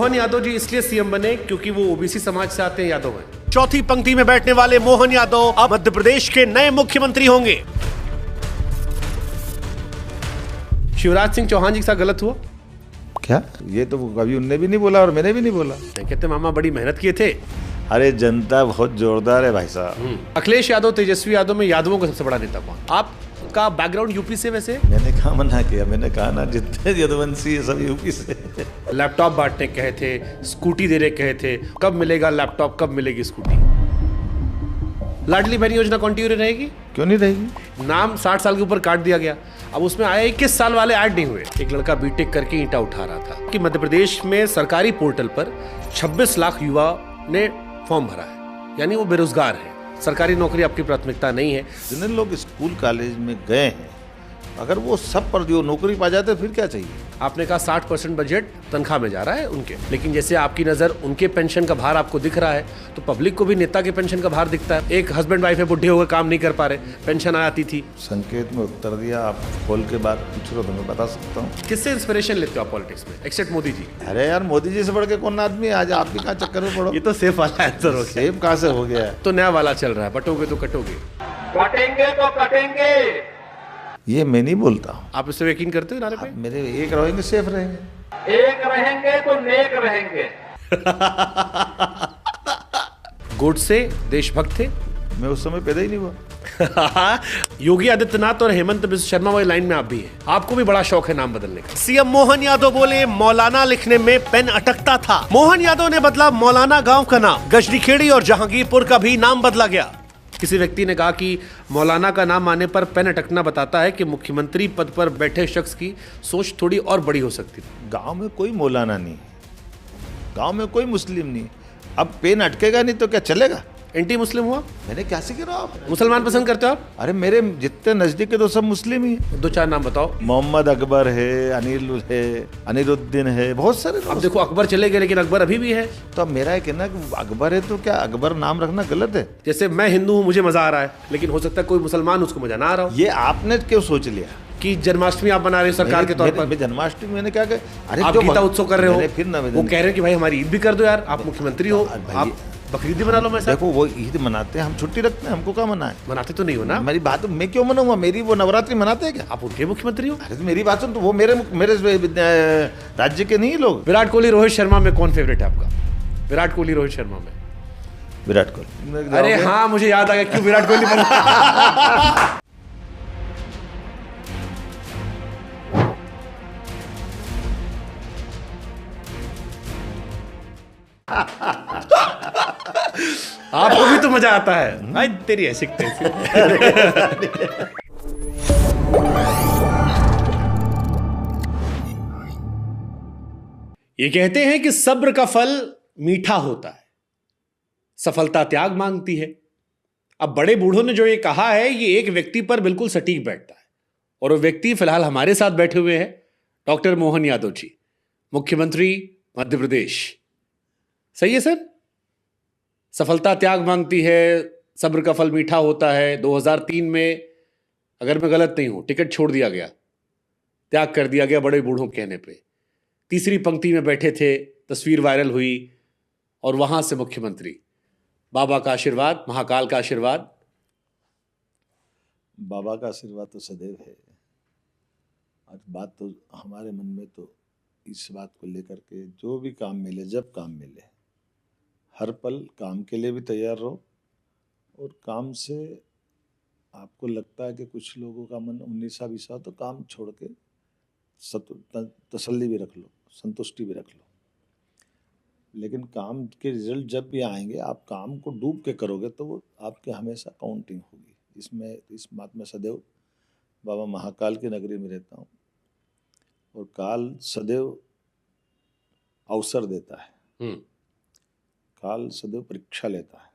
मोहन यादव जी इसलिए सीएम बने क्योंकि वो ओबीसी समाज से आते हैं, यादव हैं। चौथी पंक्ति में बैठने वाले मोहन यादव अब मध्य प्रदेश के नए मुख्यमंत्री होंगे। शिवराज सिंह चौहान जी के साथ गलत हुआ क्या? ये तो कभी उनने भी नहीं बोला और मैंने भी नहीं बोला। कहते मामा बड़ी मेहनत किए थे। अरे जनता बहुत जोरदार है भाई साहब। अखिलेश यादव, तेजस्वी यादव में यादवों का सबसे बड़ा नेता कौन? आपका बैकग्राउंड यूपी से वैसे? मैंने कहा मना किया, मैंने कहा ना जितने यदुवंशी है सब यूपी से। लैपटॉप बांटने कहे थे, स्कूटी देने कहे थे, कब मिलेगा लैपटॉप, कब मिलेगी स्कूटी? लाडली बहन योजना कंटिन्यू रहेगी? क्यों नहीं रहेगी? नाम 60 साल के ऊपर काट दिया गया। अब उसमें आया 21 साल वाले ऐड नहीं हुए। एक लड़का बीटेक करके ईंटा उठा रहा था कि मध्य प्रदेश में सरकारी पोर्टल पर 26 लाख युवा ने फॉर्म भरा है, यानी वो बेरोजगार है। सरकारी नौकरी आपकी प्राथमिकता नहीं है। जितने लोग स्कूल कॉलेज में गए हैं, अगर वो सब पर जो नौकरी पा जाते फिर क्या चाहिए? आपने कहा 60% बजट तनख्वाह में जा रहा है उनके, लेकिन जैसे आपकी नजर उनके पेंशन का भार आपको दिख रहा है तो पब्लिक को भी नेता के पेंशन का भार दिखता है। एक हस्बैंड वाइफ है, बुढ़े हो गए, काम नहीं कर पा रहे, पेंशन आती थी। संकेत में उत्तर दिया। आप खोल के बात पूछ रहे हो तो मैं बता सकता हूँ। किससे इंस्पिरेशन लेते हो आप पॉलिटिक्स में, एक्सेप्ट मोदी जी? अरे यार, मोदी जी से बढ़ के कौन आदमी है? आज आप भी कहाँ चक्कर में पड़ो। ये तो सेफ वाला आंसर हो गया। सेफ कहाँ से हो गया है? तो नया वाला चल रहा है, बटोगे तो कटोगे। कटेंगे तो कटेंगे। ये मैं नहीं बोलता हूँ। आप इससे यकीन करते हो नारे पे? मेरे एक रहेंगे सेफ रहेंगे। एक रहेंगे तो नेक रहेंगे। गोडसे देशभक्त थे। मैं उस समय पैदा ही नहीं हुआ। योगी आदित्यनाथ और हेमंत बिस्वा शर्मा वाली लाइन में आप भी हैं। आपको भी बड़ा शौक है नाम बदलने का। सीएम मोहन यादव बोले मौलाना लिखने में पेन अटकता था। मोहन यादव ने बदला मौलाना गांव का नाम। गजनीखेड़ी और जहांगीरपुर का भी नाम बदला गया। किसी व्यक्ति ने कहा कि मौलाना का नाम आने पर पेन अटकना बताता है कि मुख्यमंत्री पद पर बैठे शख्स की सोच थोड़ी और बड़ी हो सकती थी। गांव में कोई मौलाना नहीं, गांव में कोई मुस्लिम नहीं। अब पेन अटकेगा नहीं तो क्या चलेगा? एंटी मुस्लिम हुआ? मैंने क्या सीख रहा हूँ? मुसलमान पसंद करते हो आप? अरे मेरे जितने नजदीक के तो सब मुस्लिम ही हैं। दो चार नाम बताओ। मोहम्मद अकबर है, अनिल है, अनिरुद्दीन है, बहुत सारे। अब देखो अकबर चले गए लेकिन अकबर अभी भी है। तो अब मेरा कहना कि अकबर है तो क्या अकबर नाम रखना गलत है? जैसे मैं हिंदू हूँ, मुझे मजा आ रहा है, लेकिन हो सकता है कोई मुसलमान उसको मजा ना आ रहा हो। ये आपने क्यों सोच लिया कि जन्माष्टमी आप बना रहे हो सरकार के तौर पर? जन्माष्टमी मैंने क्या कहा? अरे आप गीता उत्सव कर रहे हो, फिर ना वो कह रहे हैं कि भाई हमारी ईद भी कर दो यार, आप मुख्यमंत्री हो, आप बकरीद भी मना लो। मैं देखो वो ईद मनाते हैं, हम छुट्टी रखते हैं, हमको क्या मना है? मनाते तो नहीं हो ना। मेरी बात मैं क्यों मनाऊंगा? मेरी वो नवरात्रि मनाते हैं क्या? आप उनके मुख्यमंत्री हो। अरे तो मेरी बात सुन, तो वो मेरे राज्य के नहीं लोग। विराट कोहली रोहित शर्मा में कौन फेवरेट है आपका? विराट कोहली रोहित शर्मा में? विराट कोहली। अरे हाँ, मुझे याद आ गया क्यों विराट कोहली बना। आपको भी तो मजा आता है। भाई तेरी ऐसी ये कहते हैं कि सब्र का फल मीठा होता है, सफलता त्याग मांगती है। अब बड़े बूढ़ों ने जो ये कहा है ये एक व्यक्ति पर बिल्कुल सटीक बैठता है, और वो व्यक्ति फिलहाल हमारे साथ बैठे हुए हैं, डॉक्टर मोहन यादव जी, मुख्यमंत्री मध्य प्रदेश। सही है सर? सफलता त्याग मांगती है, सब्र का फल मीठा होता है। 2003 में अगर मैं गलत नहीं हूं टिकट छोड़ दिया गया, त्याग कर दिया गया बड़े बूढ़ों के कहने पे। तीसरी पंक्ति में बैठे थे, तस्वीर वायरल हुई और वहां से मुख्यमंत्री। बाबा का आशीर्वाद, महाकाल का आशीर्वाद। बाबा का आशीर्वाद तो सदैव है। आज बात तो हमारे मन में तो इस बात को लेकर के जो भी काम मिले, जब काम मिले, हर पल काम के लिए भी तैयार रहो। और काम से आपको लगता है कि कुछ लोगों का मन 19-20 हो तो काम छोड़ के तसल्ली भी रख लो, संतुष्टि भी रख लो। लेकिन काम के रिजल्ट जब भी आएंगे, आप काम को डूब के करोगे तो वो आपके हमेशा काउंटिंग होगी। इस बात में सदैव बाबा महाकाल की नगरी में रहता हूँ, और काल सदैव अवसर देता है, काल सदैव परीक्षा लेता है,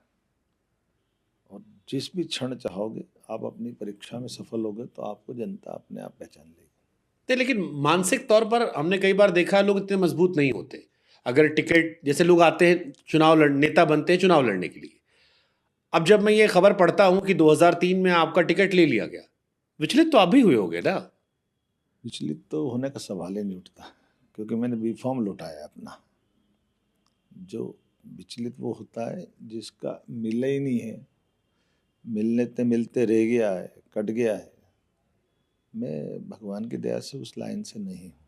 और जिस भी क्षण चाहोगे आप अपनी परीक्षा में सफल होगे तो आपको जनता अपने आप पहचान लेगी। लेकिन मानसिक तौर पर हमने कई बार देखा है लोग इतने मजबूत नहीं होते। अगर टिकट, जैसे लोग आते हैं चुनाव नेता बनते हैं चुनाव लड़ने के लिए। अब जब मैं ये खबर पढ़ता हूं कि 2003 में आपका टिकट ले लिया गया, विचलित तो आप भी हुए होगे ना? विचलित तो होने का सवाल ही नहीं उठता, क्योंकि मैंने बी फॉर्म लौटाया अपना। जो विचलित वो होता है जिसका मिला ही नहीं है, मिलने ते मिलते रह गया है, कट गया है। मैं भगवान की दया से उस लाइन से नहीं हूँ।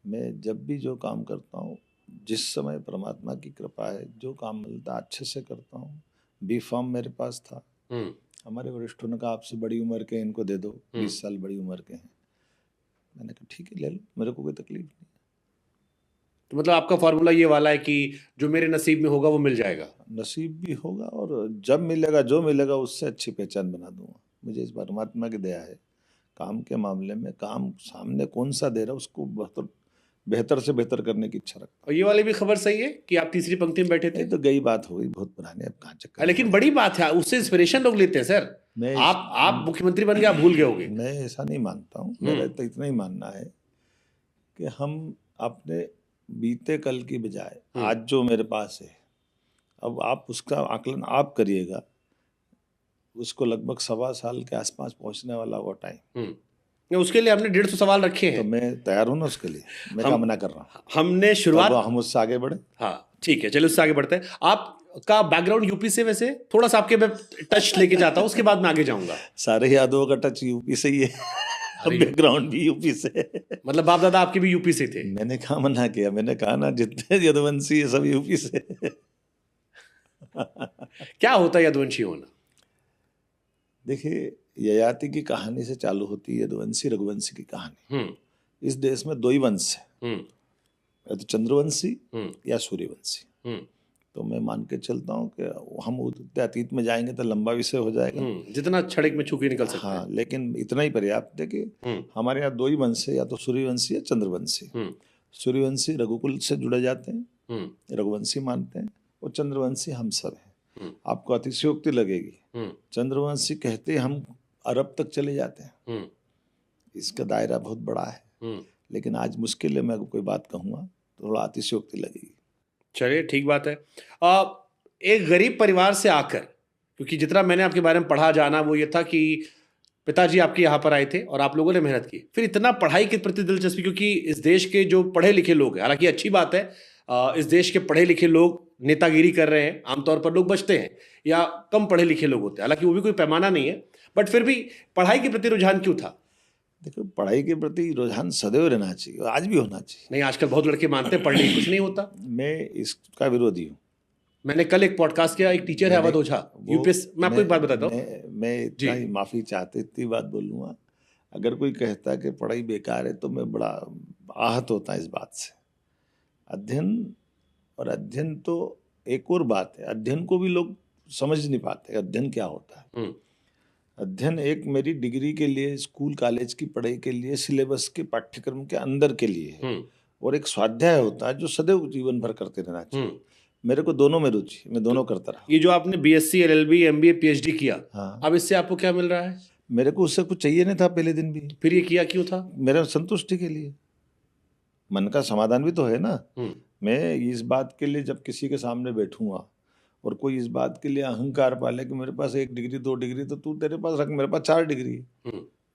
मैं जब भी जो काम करता हूँ, जिस समय परमात्मा की कृपा है, जो काम मिलता अच्छे से करता हूँ। बी फॉर्म मेरे पास था, हमारे वरिष्ठों ने कहा आपसे बड़ी उम्र के इनको दे दो, 20 साल बड़ी उम्र के हैं। मैंने कहा ठीक है ले लो, मेरे को कोई तकलीफ नहीं। तो मतलब आपका फॉर्मूला ये वाला है कि जो मेरे नसीब में होगा वो मिल जाएगा। नसीब भी होगा और जब मिलेगा जो मिलेगा उससे अच्छी पहचान बना दूंगा। मुझे इस परमात्मा की दया है। काम के मामले में काम सामने कौन सा दे रहा है उसको बेहतर से बेहतर करने की इच्छा रखता हूं। और ये वाली भी खबर सही है कि आप तीसरी पंक्ति में बैठे थे। ये तो गई बात हो गई, बहुत पुरानी, अब कहाँ चक्कर। लेकिन बड़ी बात है, उससे इंस्पिरेशन लोग लेते हैं सर। आप मुख्यमंत्री बन गए, आप भूल गए होगे। मैं ऐसा नहीं मानता हूँ। मेरा तो इतना ही मानना है कि हम अपने बीते कल की बजाय आज जो मेरे पास है, अब आप उसका आकलन आप करिएगा। उसको लगभग 1.25 साल के आसपास पहुंचने वाला होगा टाइम। उसके लिए हमने 150 सवाल रखे हैं। तो मैं तैयार हूँ ना उसके लिए, मैं क्या मना कर रहा हूँ। हमने शुरुआत, हम उससे आगे बढ़े। हाँ ठीक है, चलिए उससे आगे बढ़ते हैं। आपका बैकग्राउंड यूपी से, वैसे थोड़ा सा आपके मैं टच लेके जाता हूँ, उसके बाद मैं आगे जाऊंगा। सारे यादवों का टच यूपी से ही है, बैकग्राउंड भी यूपी से। मतलब बाप दादा आपके भी यूपी से थे? मैंने कहा मना किया, मैंने कहा ना जितने यदुवंशी है सब यूपी से। क्या होता है यदुवंशी होना? देखिए, ययाति की कहानी से चालू होती है यदुवंशी रघुवंशी की कहानी। इस देश में दो ही वंश है, या तो चंद्रवंशी या सूर्यवंशी। तो मैं मान के चलता हूँ कि हम उतने अतीत में जाएंगे तो लंबा विषय हो जाएगा, जितना क्षणिक में छू के निकल सकते हैं। हाँ, लेकिन इतना ही पर्याप्त है कि हमारे यहाँ दो ही वंश है, या तो सूर्यवंशी या चंद्रवंशी। सूर्यवंशी रघुकुल से जुड़े जाते हैं, रघुवंशी मानते हैं, और चंद्रवंशी हम सब हैं। आपको अतिशयोक्ति लगेगी, चंद्रवंशी कहते हम अरब तक चले जाते हैं। इसका दायरा बहुत बड़ा है, लेकिन आज मुश्किल है मैं कोई बात कहूँगा तो थोड़ा अतिशयोक्ति लगेगी। चलिए ठीक बात है। एक गरीब परिवार से आकर, क्योंकि जितना मैंने आपके बारे में पढ़ा जाना वो ये था कि पिताजी आपके यहाँ पर आए थे और आप लोगों ने मेहनत की, फिर इतना पढ़ाई के प्रति दिलचस्पी, क्योंकि इस देश के जो पढ़े लिखे लोग हैं, हालांकि अच्छी बात है, इस देश के पढ़े लिखे लोग नेतागिरी कर रहे हैं, आमतौर पर लोग बचते हैं या कम पढ़े लिखे लोग होते हैं, हालांकि वो भी कोई पैमाना नहीं है, बट फिर भी पढ़ाई के प्रति रुझान क्यों था? देखो, पढ़ाई के प्रति रुझान सदैव रहना चाहिए, आज भी होना चाहिए। नहीं, आजकल बहुत लड़के मानते हैं पढ़ने कुछ नहीं होता। मैं इसका विरोधी हूँ। मैंने कल एक पॉडकास्ट किया, एक टीचर है अवध ओझा, यूपीएस। मैं आपको एक बात बताता हूँ, मैं इतना ही माफी चाहते इतनी बात बोलूँगा, अगर कोई कहता है कि पढ़ाई बेकार है तो मैं बड़ा आहत होता है इस बात से। अध्ययन तो एक और बात है, अध्ययन को भी लोग समझ नहीं पाते अध्ययन क्या होता है। अध्ययन एक मेरी डिग्री के लिए, स्कूल कॉलेज की पढ़ाई के लिए, सिलेबस के पाठ्यक्रम के अंदर के लिए है, और एक स्वाध्याय होता है जो सदैव जीवन भर करते रहना चाहिए। मेरे को दोनों में रुचि, मैं दोनों करता रहा। ये जो आपने बीएससी, एलएलबी, एमबीए, पीएचडी किया, हाँ, अब इससे आपको क्या मिल रहा है? मेरे को उससे कुछ चाहिए नहीं था पहले दिन भी। फिर ये किया क्यों था? मेरा संतुष्टि के लिए, मन का समाधान भी तो है ना। मैं इस बात के लिए जब किसी के सामने बैठूंगा और कोई इस बात के लिए अहंकार पाले कि मेरे पास 1 डिग्री 2 डिग्री, तो तू तेरे पास रख, मेरे पास 4 डिग्री,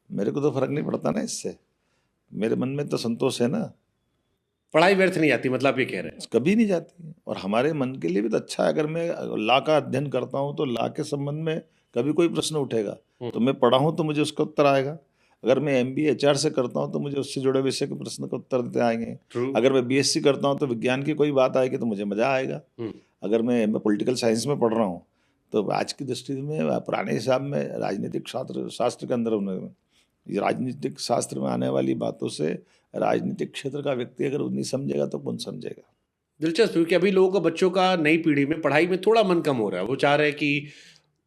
मेरे को तो फर्क नहीं पड़ता ना इससे। मेरे मन में तो संतोष है ना। पढ़ाई व्यर्थ नहीं जाती, मतलब ये कह रहे हैं? कभी नहीं जाती, और हमारे मन के लिए भी तो अच्छा है। अगर मैं लॉ का अध्ययन करता हूँ तो लॉ के संबंध में कभी कोई प्रश्न उठेगा तो मैं पढ़ा हूँ तो मुझे उसका उत्तर आएगा। अगर मैं एमबीए एचआर से करता हूँ तो मुझे उससे जुड़े विषय के प्रश्न का उत्तर देते आएंगे। अगर मैं बीएससी करता हूँ तो विज्ञान की कोई बात आएगी तो मुझे मजा आएगा। अगर मैं पॉलिटिकल साइंस में पढ़ रहा हूँ तो आज की दृष्टि में, पुराने हिसाब में, राजनीतिक शास्त्र के अंदर राजनीतिक शास्त्र में आने वाली बातों से राजनीतिक क्षेत्र का व्यक्ति अगर नहीं समझेगा तो कौन समझेगा। दिलचस्प, क्योंकि अभी लोगों का, बच्चों का, नई पीढ़ी में पढ़ाई में थोड़ा मन कम हो रहा है। वो चाह रहे हैं कि,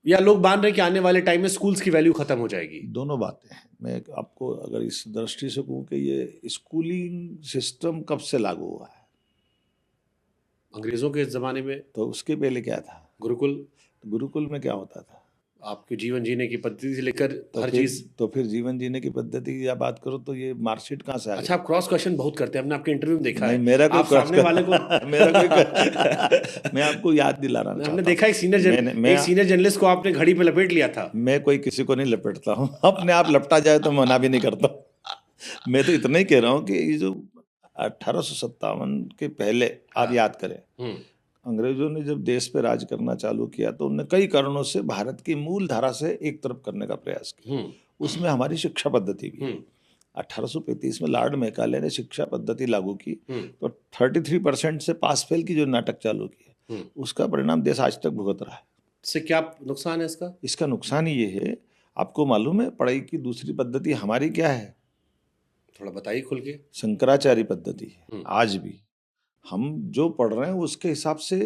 या लोग मान रहे हैं कि आने वाले टाइम में स्कूल्स की वैल्यू खत्म हो जाएगी। दोनों बातें हैं। मैं आपको अगर इस दृष्टि से कहूँ कि ये स्कूलिंग सिस्टम कब से लागू हुआ है? अंग्रेजों के ज़माने में। तो उसके पहले क्या था? गुरुकुल। गुरुकुल में क्या होता था? आपके जीवन जीने की पद्धति से लेकर हर चीज। तो फिर जीवन जीने की पद्धति की बात करो तो ये मार्कशीट कहाँ से आ गई? अच्छा, आप क्रॉस क्वेश्चन बहुत करते हैं, हमने आपके इंटरव्यू में देखा है। मेरा कोई आप सामने वाले को मैं आपको याद दिला रहा हूँ। हमने देखा एक सीनियर जर्नलिस्ट को आपने घड़ी पे लपेट लिया था। मैं कोई किसी को नहीं लपेटता हूँ, अपने आप लपटा जाए तो मना भी नहीं करता। मैं तो इतना ही कह रहा हूँ कि ये जो 1857 के पहले आप याद करें, अंग्रेजों ने जब देश पे राज करना चालू किया तो उन्होंने कई कारणों से भारत की मूल धारा से एक तरफ करने का प्रयास किया। उसमें हमारी शिक्षा पद्धति भी 1835 में लॉर्ड मैकाले ने शिक्षा पद्धति लागू की तो 33% से पास फेल की जो नाटक चालू किया, उसका परिणाम देश आज तक भुगत रहा है। इससे क्या नुकसान है इसका? इसका नुकसान ये है, आपको मालूम है पढ़ाई की दूसरी पद्धति हमारी क्या है? थोड़ा बताइए खुल के। शंकराचार्य पद्धति है। आज भी हम जो पढ़ रहे हैं उसके हिसाब से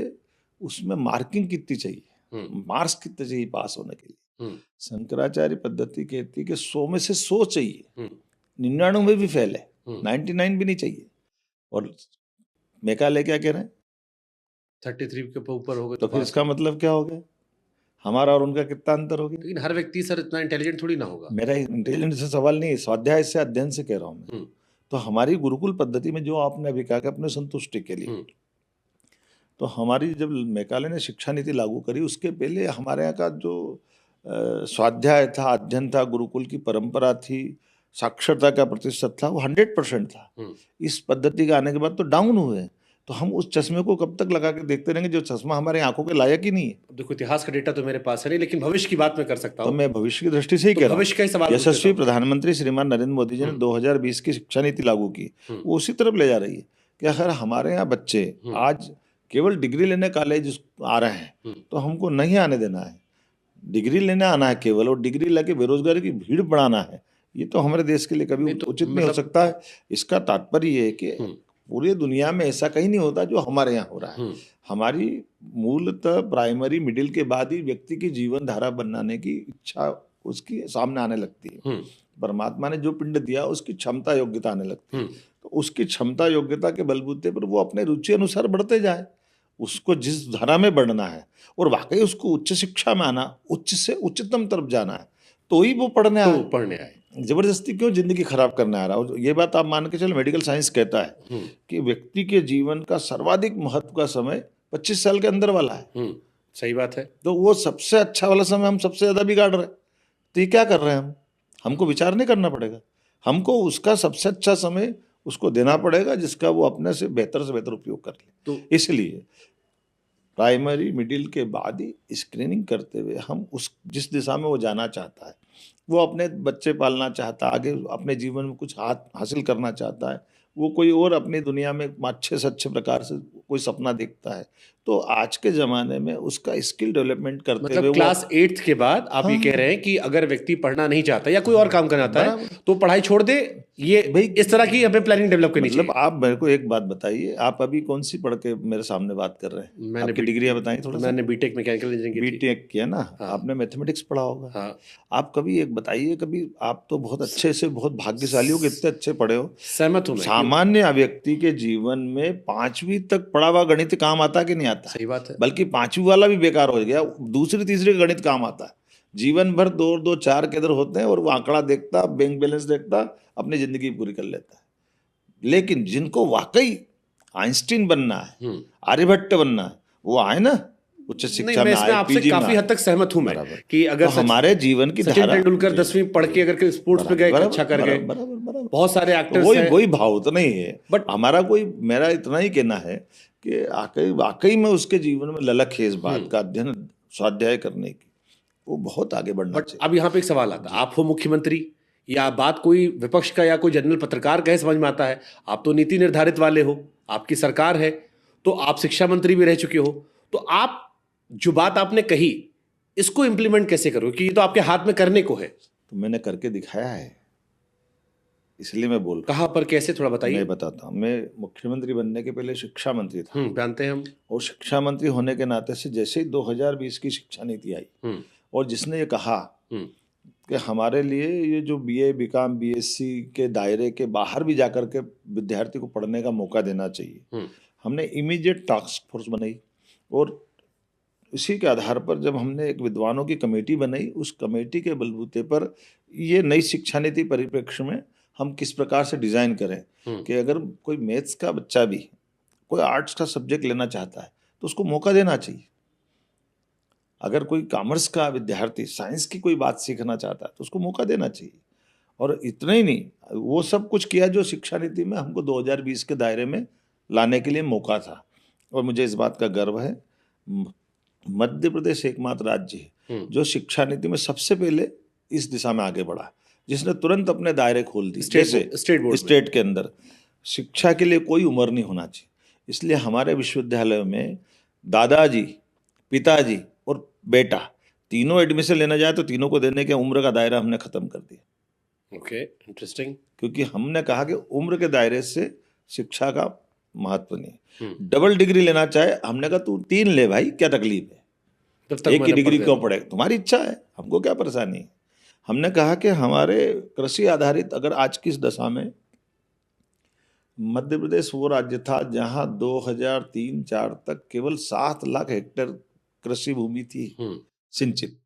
उसमें मार्किंग कितनी चाहिए, मार्क्स कितने चाहिए पास होने के लिए। शंकराचार्य पद्धति कहती है कि 100 में से 100 चाहिए, 99 भी फेल है, 99 भी नहीं चाहिए। और मेकाले क्या कह रहे हैं? 33 के ऊपर हो गए तो फिर इसका मतलब क्या हो गया? हमारा और उनका कितना अंतर हो गया? लेकिन हर व्यक्ति सर इतना इंटेलिजेंट थोड़ी ना होगा। मेरा इंटेलिजेंस से सवाल नहीं है, स्वाध्याय से अध्ययन से कह रहा हूँ मैं। तो हमारी गुरुकुल पद्धति में जो आपने अभी कहा कि अपने संतुष्टि के लिए, तो हमारी जब मेकाले ने शिक्षा नीति लागू करी उसके पहले हमारे यहाँ का जो स्वाध्याय था, अध्ययन था, गुरुकुल की परंपरा थी, साक्षरता का प्रतिशत था, वो 100% था। इस पद्धति के आने के बाद तो डाउन हुए। तो हम उस चश्मे को कब तक लगा के देखते रहेंगे जो चश्मा हमारे आंखों के लायक ही नहीं है? देखो इतिहास का डेटा तो मेरे पास है नहीं, लेकिन भविष्य की बात मैं कर सकता हूँ। तो मैं भविष्य की दृष्टि से ही कह रहा हूँ। भविष्य का ही सवाल यशस्वी प्रधानमंत्री श्रीमान नरेंद्र मोदी जी ने 2020 की शिक्षा नीति लागू की, वो उसी तरफ ले जा रही है कि अगर हमारे यहाँ बच्चे आज केवल डिग्री लेने कॉलेज आ रहे हैं तो हमको नहीं आने देना है। डिग्री लेने आना है केवल, और डिग्री लेके बेरोजगारी की भीड़ बढ़ाना है, ये तो हमारे देश के लिए कभी उचित नहीं हो सकता है। इसका तात्पर्य ये है कि पूरी दुनिया में ऐसा कहीं नहीं होता जो हमारे यहाँ हो रहा है। हमारी मूलतः प्राइमरी मिडिल के बाद ही व्यक्ति की जीवन धारा बनाने की इच्छा उसकी सामने आने लगती है। परमात्मा ने जो पिंड दिया उसकी क्षमता योग्यता आने लगती है। तो उसकी क्षमता योग्यता के बलबूते पर वो अपने रुचि अनुसार बढ़ते जाए, उसको जिस धारा में बढ़ना है और वाकई उसको उच्च शिक्षा में आना, उच्च से उच्चतम तरफ जाना है, तो ही वो पढ़ने आए। जबरदस्ती क्यों जिंदगी खराब करने आ रहा है? ये बात आप मान के चलो, मेडिकल साइंस कहता है कि व्यक्ति के जीवन का सर्वाधिक महत्व का समय 25 साल के अंदर वाला है। सही बात है। तो वो सबसे अच्छा वाला समय हम सबसे ज्यादा बिगाड़ रहे हैं। तो ये क्या कर रहे हैं? हमको विचार नहीं करना पड़ेगा, हमको उसका सबसे अच्छा समय उसको देना पड़ेगा जिसका वो अपने से बेहतर उपयोग कर ले। तो इसलिए प्राइमरी मिडिल के बाद ही स्क्रीनिंग करते हुए हम उस जिस दिशा में वो जाना चाहता है, वो अपने बच्चे पालना चाहता है, आगे अपने जीवन में कुछ हासिल करना चाहता है, वो कोई और अपनी दुनिया में अच्छे से अच्छे प्रकार से कोई सपना देखता है, तो आज के ज़माने में उसका स्किल डेवलपमेंट करते हुए क्लास 8th के बाद आप ये कह रहे हैं कि अगर व्यक्ति पढ़ना नहीं चाहता या कोई और काम करना चाहता है तो पढ़ाई छोड़ दे। ये भाई इस तरह की हमें प्लानिंग डेवलप करनी चाहिए। मतलब आप मेरे को एक बात बताइए, आप अभी कौन सी पढ़ के मेरे सामने बात कर रहे हैं? मैंने आपकी डिग्रियां बताई थोड़ा। मैंने बीटेक मैकेनिकल इंजीनियरिंग बीटेक किया ना। आपने मैथमेटिक्स पढ़ा होगा। आप कभी एक बताइए, कभी आप तो बहुत अच्छे से बहुत भाग्यशाली हो कि इतने अच्छे पढ़े हो। सहमत हूं। सामान्य व्यक्ति के जीवन में 5वीं तक पढ़ा हुआ गणित काम आता कि नहीं आता? सही बात है। बल्कि 5वीं वाला भी बेकार हो गया, दूसरी तीसरी का गणित काम आता है। जीवन भर 2 4 के इधर होते हैं और वो आंकड़ा देखता, बैंक बैलेंस देखता, अपनी जिंदगी पूरी कर लेता है। लेकिन जिनको वाकई आइंस्टीन बनना है, आर्यभट्ट बनना है, वो आए ना उच्च शिक्षा में आए, आपसे काफी हद तक सहमत हूं मैं कि अगर तो हमारे जीवन की सचिन तेंदुलकर 10वीं पढ़ के अगर स्पोर्ट्स पे गए, अच्छा कर गए, बहुत सारे एक्टर्स हैं। वही भाव तो नहीं है, बट हमारा मेरा इतना ही कहना है कि वाकई में उसके जीवन में ललक है इस बात का, अध्ययन स्वाध्याय करने की, वो बहुत आगे बढ़ना चाहिए। अब यहाँ पे एक सवाल आता है, आप हो मुख्यमंत्री या बात कोई विपक्ष का या कोई जनरल पत्रकार कहे, समझ में आता है, आप तो नीति निर्धारित वाले हो, आपकी सरकार है, तो आप शिक्षा मंत्री भी रह चुके हो, तो आप जो बात आपने कही इसको इम्प्लीमेंट कैसे करो? कि ये तो आपके हाथ में करने को है। तो मैंने करके दिखाया है, इसलिए मैं बोल रहा हूं। कहाँ पर, कैसे, थोड़ा बताइए। मैं बताता हूँ। मैं मुख्यमंत्री बनने के पहले शिक्षा मंत्री था। जानते हैं हम। और शिक्षा मंत्री होने के नाते से जैसे ही 2020 की शिक्षा नीति आई और जिसने ये कहा कि हमारे लिए ये जो BA BCom BSc के दायरे के बाहर भी जाकर के विद्यार्थी को पढ़ने का मौका देना चाहिए, हमने इमीडिएट टास्क फोर्स बनाई और इसी के आधार पर जब हमने एक विद्वानों की कमेटी बनाई, उस कमेटी के बलबूते पर ये नई शिक्षा नीति परिप्रेक्ष्य में हम किस प्रकार से डिज़ाइन करें कि अगर कोई मैथ्स का बच्चा भी कोई आर्ट्स का सब्जेक्ट लेना चाहता है तो उसको मौका देना चाहिए। अगर कोई कॉमर्स का विद्यार्थी साइंस की कोई बात सीखना चाहता है तो उसको मौका देना चाहिए। और इतना ही नहीं, वो सब कुछ किया जो शिक्षा नीति में हमको 2020 के दायरे में लाने के लिए मौका था। और मुझे इस बात का गर्व है, मध्य प्रदेश एकमात्र राज्य है जो शिक्षा नीति में सबसे पहले इस दिशा में आगे बढ़ा, जिसने तुरंत अपने दायरे खोल दिए। जैसे स्टेट के अंदर शिक्षा के लिए कोई उम्र नहीं होना चाहिए, इसलिए हमारे विश्वविद्यालयों में दादाजी, पिताजी और बेटा तीनों एडमिशन लेना जाए तो तीनों को देने के उम्र का दायरा हमने खत्म कर दिया। Okay, interesting. क्योंकि हमने कहा कि उम्र के दायरे से शिक्षा का महत्व नहीं। डबल डिग्री लेना चाहे, हमने कहा तू 3 ले भाई, क्या तकलीफ है, एक ही डिग्री क्यों पड़े, तुम्हारी इच्छा है, हमको क्या परेशानी है। हमने कहा कि हमारे कृषि आधारित, अगर आज की इस दशा में मध्य प्रदेश वो राज्य था जहां 2003-04 तक केवल 7 लाख हेक्टेयर कृषि भूमि थी सिंचित,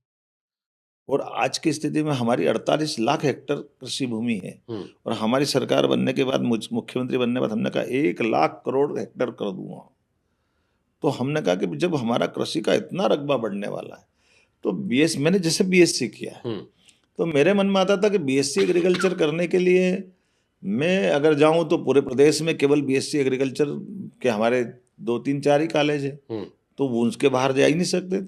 और आज की स्थिति में हमारी 48 लाख हेक्टेयर कृषि भूमि है। और हमारी सरकार बनने के बाद, मुख्यमंत्री बनने के बाद हमने कहा 1 लाख करोड़ हेक्टेयर कर दूंगा। तो हमने कहा कि जब हमारा कृषि का इतना रकबा बढ़ने वाला है तो मैंने जैसे बीएससी किया है, तो मेरे मन में आता था कि बीएससी एग्रीकल्चर करने के लिए मैं अगर जाऊं तो पूरे प्रदेश में केवल बीएससी एग्रीकल्चर के हमारे 2-3-4 ही कॉलेज है, तो वो उसके बाहर जा ही नहीं सकते थे।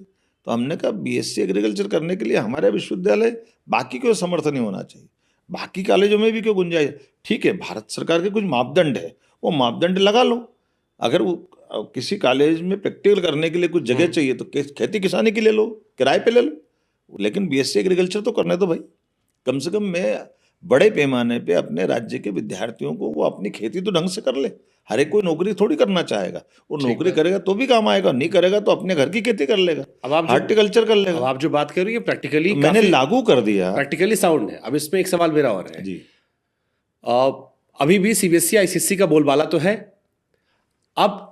तो हमने कहा बीएससी एग्रीकल्चर करने के लिए हमारे विश्वविद्यालय, बाकी क्यों समर्थन नहीं होना चाहिए, बाकी कॉलेजों में भी क्यों गुंजाइश, ठीक है भारत सरकार के कुछ मापदंड है, वो मापदंड लगा लो। अगर वो किसी कॉलेज में प्रैक्टिकल करने के लिए कुछ जगह चाहिए तो खेती किसानी के लिए लो, किराए पे ले लो, लेकिन बीएससी एग्रीकल्चर तो करने दो भाई। कम से कम मैं बड़े पैमाने पे अपने राज्य के विद्यार्थियों को, वो अपनी खेती तो ढंग से कर ले। हर एक कोई नौकरी थोड़ी करना चाहेगा, वो नौकरी करेगा तो भी काम आएगा, नहीं करेगा तो अपने घर की खेती कर लेगा, अब आप हॉर्टिकल्चर कर लेगा। अब आप जो बात कर रही है प्रैक्टिकली तो मैंने लागू कर दिया, प्रैक्टिकली साउंड है। अब इसमें एक सवाल मेरा और है जी, अभी भी सीबीएसई आईसीएसई का बोलबाला तो है, अब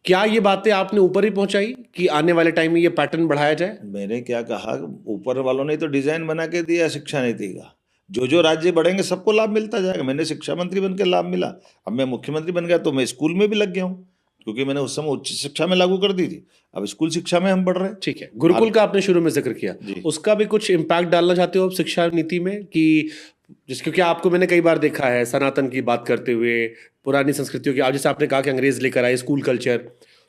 क्या ये बातें आपने ऊपर ही पहुंचाई कि आने वाले टाइम में ये पैटर्न बढ़ाया जाए? मैंने क्या कहा, ऊपर वालों ने तो डिजाइन बना के दिया शिक्षा नीति का, जो राज्य बढ़ेंगे सबको लाभ मिलता जाएगा। मैंने शिक्षा मंत्री बन के लाभ मिला, अब मैं मुख्यमंत्री बन गया तो मैं स्कूल में भी लग गया हूँ, क्योंकि मैंने उस समय उच्च शिक्षा में लागू कर दी थी, अब स्कूल शिक्षा में हम बढ़ रहे हैं। ठीक है, गुरुकुल का आपने शुरू में जिक्र किया, उसका भी कुछ इम्पैक्ट डालना चाहते हो आप शिक्षा नीति में? कि क्योंकि आपको मैंने कई बार देखा है सनातन की बात करते हुए, पुरानी संस्कृतियों की, जैसे आपने कहा कि अंग्रेज लेकर आए स्कूल कल्चर,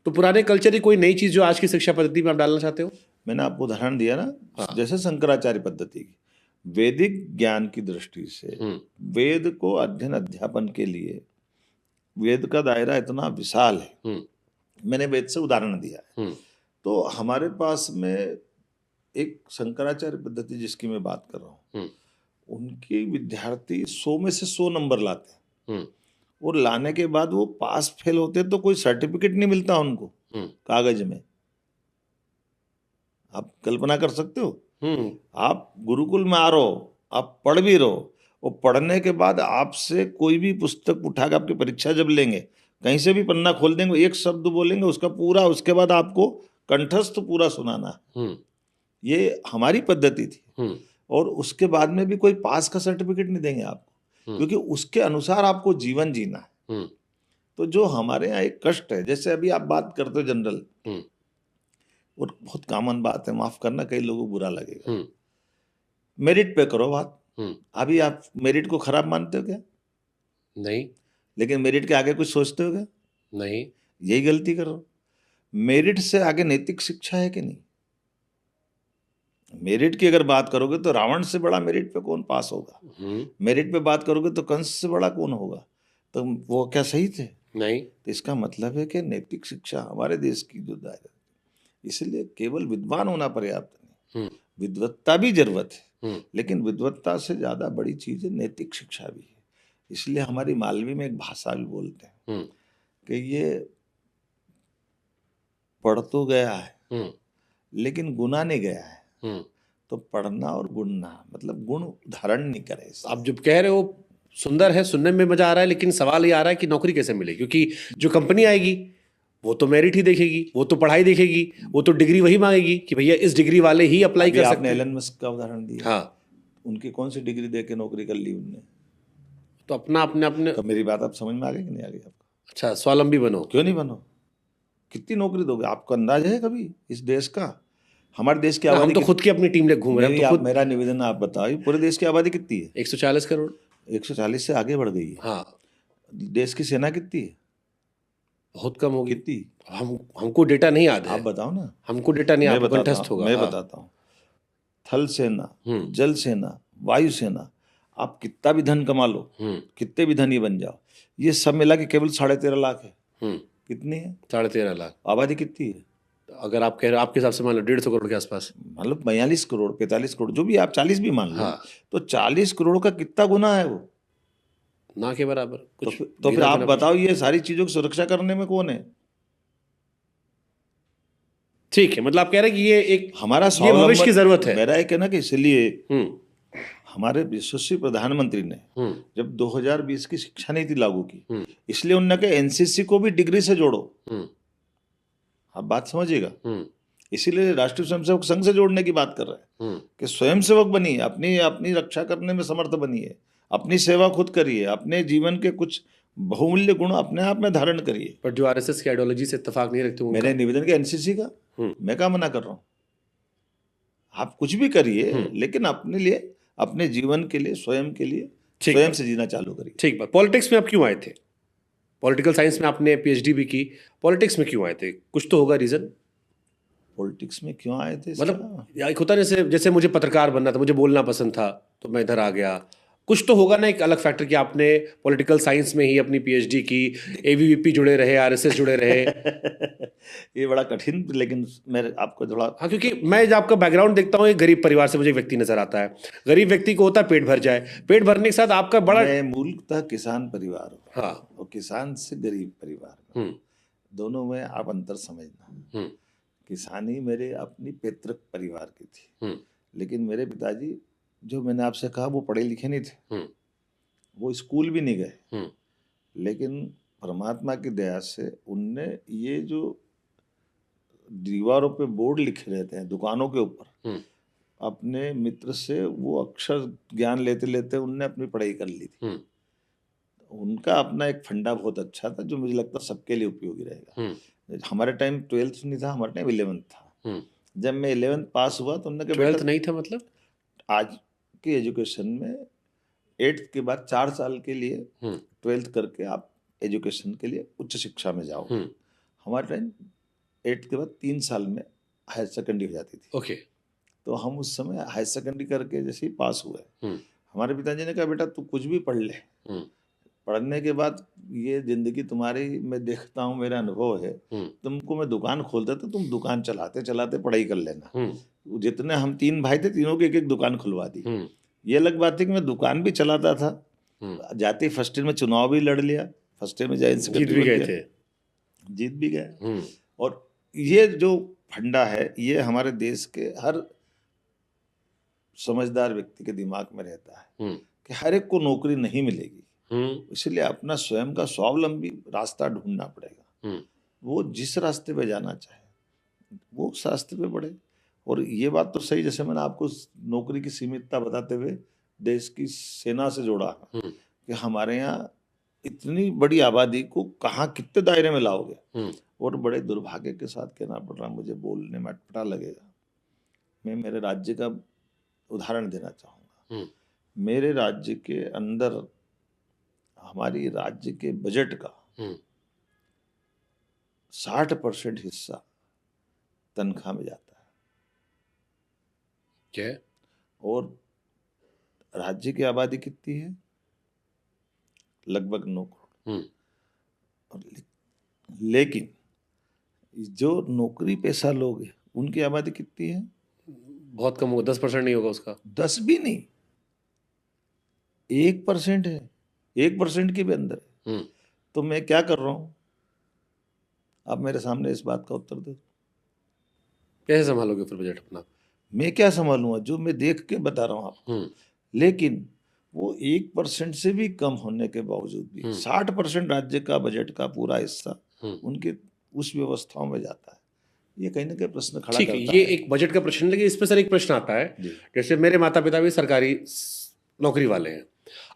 तो पुराने कल्चर की कोई नई चीज जो आज की शिक्षा पद्धति में आप डालना चाहते हो? मैंने आपको उदाहरण दिया ना, जैसे शंकराचार्य पद्धति की, वैदिक ज्ञान की दृष्टि से वेद को अध्ययन अध्यापन के लिए वेद का दायरा इतना विशाल है, मैंने वेद से उदाहरण दिया है। तो हमारे पास में एक शंकराचार्य पद्धति जिसकी मैं बात कर रहा हूँ, उनके विद्यार्थी 100 में से 100 नंबर लाते हैं, और लाने के बाद वो पास फेल होते तो कोई सर्टिफिकेट नहीं मिलता उनको कागज में। आप कल्पना कर सकते हो, आप गुरुकुल में आ रहे हो, आप पढ़ भी रहो, और पढ़ने के बाद आपसे कोई भी पुस्तक उठाकर आपकी परीक्षा जब लेंगे, कहीं से भी पन्ना खोल देंगे, एक शब्द बोलेंगे उसका पूरा, उसके बाद आपको कंठस्थ पूरा सुनाना। ये हमारी पद्धति थी, और उसके बाद में भी कोई पास का सर्टिफिकेट नहीं देंगे आपको, क्योंकि उसके अनुसार आपको जीवन जीना है। तो जो हमारे यहाँ एक कष्ट है, जैसे अभी आप बात करते हो जनरल, और बहुत कॉमन बात है, माफ करना कई लोगों को बुरा लगेगा, मेरिट पे करो बात। अभी आप मेरिट को खराब मानते हो क्या? नहीं। लेकिन मेरिट के आगे कुछ सोचते हो क्या? नहीं। यही गलती करो। मेरिट से आगे नैतिक शिक्षा है कि नहीं? मेरिट की अगर बात करोगे तो रावण से बड़ा मेरिट पे कौन पास होगा? मेरिट पे बात करोगे तो कंस से बड़ा कौन होगा? तो वो क्या सही थे? नहीं। तो इसका मतलब है कि नैतिक शिक्षा हमारे देश की जो दायरा, इसलिए केवल विद्वान होना पर्याप्त नहीं, विद्वत्ता भी जरूरत है, लेकिन विद्वत्ता से ज्यादा बड़ी चीज है नैतिक शिक्षा भी है। इसलिए हमारी मालवी में एक भाषा भी बोलते हैं कि ये पढ़ तो गया है लेकिन गुना नहीं गया है। तो पढ़ना और गुणना मतलब गुण धारण नहीं करे। आप जब कह रहे हो सुंदर है, सुनने में मजा आ रहा है, लेकिन सवाल ये आ रहा है कि नौकरी कैसे मिलेगी? क्योंकि जो कंपनी आएगी वो तो मेरिट ही देखेगी, वो तो पढ़ाई देखेगी, वो तो डिग्री वही मांगेगी कि भैया इस डिग्री वाले ही अप्लाई कर सकते हैं। आपने एलन मस्क का उदाहरण दिया, हाँ, उनकी कौन सी डिग्री दे के नौकरी कर ली उनने? तो अपना अपने तो मेरी बात आप समझ में आ गई कि नहीं आ गई आपको? अच्छा, स्वावलंबी बनो। क्यों नहीं बनो? कितनी नौकरी दोगे? आपको अंदाज है कभी इस देश का हमारे देश की हम आबादी तो खुद की अपनी टीम ले घूम रहे हैं, हम तो खुद मेरा निवेदन आप बताओ, पूरे देश की आबादी कितनी है? 140 करोड़। 140 से आगे बढ़ गई है। हाँ, देश की सेना कितनी है? बहुत कम होगी। कितनी? हमको डेटा नहीं याद आप है, बताओ ना। हमको डेटा नहीं, मैं आपको बताता कंठस्थ हूँ, होगा। मैं हाँ। बताता हूँ। थल सेना, हम्म। जल सेना, वायु सेना, आप कितना भी धन कमा लो, हम्म। कितने भी धनी बन जाओ, ये सब मिला के केवल 13.5 लाख है। हम्म। कितनी है? 13.5 लाख। आबादी कितनी है? अगर आप कह रहे हो, आपके हिसाब से मान लो 150 करोड़ के आसपास। मतलब 42 करोड़, 45 करोड़, जो भी आप 40 भी मान लो। हाँ। तो 40 करोड़ का कितना गुना है वो? ना के बराबर तो कुछ। फिर गिना आप चुना बताओ, ये सारी चीजों की सुरक्षा करने में कौन है? ठीक है, मतलब आप कह रहे हैं कि ये एक हमारा ये भविष्य की जरूरत है। मेरा एक है ना कि इसलिए हम्म। हमारे यशस्वी प्रधानमंत्री ने हम्म। जब 2020 की शिक्षा नीति लागू की, हम्म। इसलिए उन्होंने कहा एनसीसी को भी डिग्री से जोड़ो। हम्म। आप बात समझिएगा। हम्म। इसीलिए राष्ट्रीय स्वयंसेवक संघ से जोड़ने की बात कर रहे हैं हम्म। कि स्वयंसेवक बनिए, अपनी अपनी रक्षा करने में समर्थ बनिए, अपनी सेवा खुद करिए, अपने जीवन के कुछ बहुमूल्य गुण अपने आप में धारण करिए। पर जो आरएसएस की आइडियोलॉजी से इत्तेफाक नहीं रखते मेरे निवेदन के एनसीसी का मैं क्या मना कर रहा हूँ? आप कुछ भी करिए, लेकिन अपने लिए, अपने जीवन के लिए, स्वयं के लिए स्वयं से जीना चालू करिए। ठीक बात। पॉलिटिक्स में आप क्यों आए थे? पॉलिटिकल साइंस में आपने पीएचडी भी की, पॉलिटिक्स में क्यों आए थे? कुछ तो होगा रीजन। पॉलिटिक्स में क्यों आए थे? मतलब एक होता है जैसे जैसे मुझे पत्रकार बनना था, मुझे बोलना पसंद था, तो मैं इधर आ गया। कुछ तो होगा ना एक अलग फैक्टर कि आपने पॉलिटिकल साइंस में ही अपनी पीएचडी की, एबीवीपी जुड़े रहे, आरएसएस जुड़े रहे। ये बड़ा कठिन, लेकिन मेरे आपको थोड़ा, हाँ, क्योंकि मैं जब आपका बैकग्राउंड देखता हूँ, एक गरीब परिवार से मुझे एक व्यक्ति नजर आता है। गरीब व्यक्ति को होता है पेट भर जाए, पेट भरने के साथ आपका बड़ा, मैं मूलतः किसान परिवार हूँ। हाँ, और किसान से गरीब परिवार में, दोनों में आप अंतर समझना। किसानी मेरे अपनी पैतृक परिवार की थी, लेकिन मेरे पिताजी, जो मैंने आपसे कहा, वो पढ़े लिखे नहीं थे, वो स्कूल भी नहीं गए, लेकिन परमात्मा की दया से उनने ये जो दीवारों पे बोर्ड लिखे रहते हैं दुकानों के ऊपर, अपने मित्र से वो अक्षर ज्ञान लेते लेते उनने अपनी पढ़ाई कर ली थी। उनका अपना एक फंडा बहुत अच्छा था, जो मुझे लगता है सबके लिए उपयोगी रहेगा। हमारे टाइम 12th नहीं था, हमारे टाइम 11th था। जब मैं 11th पास हुआ तो उन्होंने कहा 12th नहीं था, मतलब आज की एजुकेशन में 8th के बाद 4 साल के लिए 12th करके आप एजुकेशन के लिए उच्च शिक्षा में जाओ। हमारे टाइम 8th के बाद 3 साल में हायर सेकेंडरी हो जाती थी। ओके। तो हम उस समय हायर सेकेंडरी करके जैसे ही पास हुए, हमारे पिताजी ने कहा बेटा तू कुछ भी पढ़ ले, पढ़ने के बाद ये जिंदगी तुम्हारी, मैं देखता हूँ, मेरा अनुभव है, तुमको मैं दुकान खोल देता, तुम दुकान चलाते चलाते पढ़ाई कर लेना। जितने हम 3 भाई थे, तीनों की एक एक दुकान खुलवा दी। ये अलग बात है कि मैं दुकान भी चलाता था, जाते फर्स्ट ईयर में चुनाव भी लड़ लिया, फर्स्ट ईयर में जीत भी गए थे, जीत भी गए। और ये जो फंडा है, ये हमारे देश के हर समझदार व्यक्ति के दिमाग में रहता है कि हर एक को नौकरी नहीं मिलेगी, इसलिए अपना स्वयं का स्वावलंबी रास्ता ढूंढना पड़ेगा। वो जिस रास्ते पे जाना चाहे वो उस रास्ते पे बढ़े। और ये बात तो सही, जैसे मैंने आपको नौकरी की सीमितता बताते हुए देश की सेना से जोड़ा कि हमारे यहाँ इतनी बड़ी आबादी को कहाँ कितने दायरे में लाओगे। और बड़े दुर्भाग्य के साथ कहना पड़ रहा, मुझे बोलने में अटपटा लगेगा, मैं मेरे राज्य का उदाहरण देना चाहूँगा। मेरे राज्य के अंदर हमारी राज्य के बजट का 60% हिस्सा तनख्वाह में जाता है। क्या? और राज्य की आबादी कितनी है? लगभग 9 करोड़। और लेकिन जो नौकरी पेशा लोग हैं उनकी आबादी कितनी है? बहुत कम होगा, 10% नहीं होगा उसका। 10 भी नहीं, 1% है, 1% के भी अंदर है। तो मैं क्या कर रहा हूं? आप मेरे सामने इस बात का उत्तर दो। कैसे संभालोगे फिर बजट अपना? मैं क्या संभालूंगा? जो मैं देख के बता रहा हूं आपको। लेकिन वो 1% से भी कम होने के बावजूद भी 60% राज्य का बजट का पूरा हिस्सा उनके उस व्यवस्थाओं में जाता है। ये कहीं ना कहीं प्रश्न खड़ा करता है। ये एक बजट का प्रश्न, लेकिन इसमें सर एक प्रश्न आता है, जैसे मेरे माता पिता भी सरकारी नौकरी वाले हैं।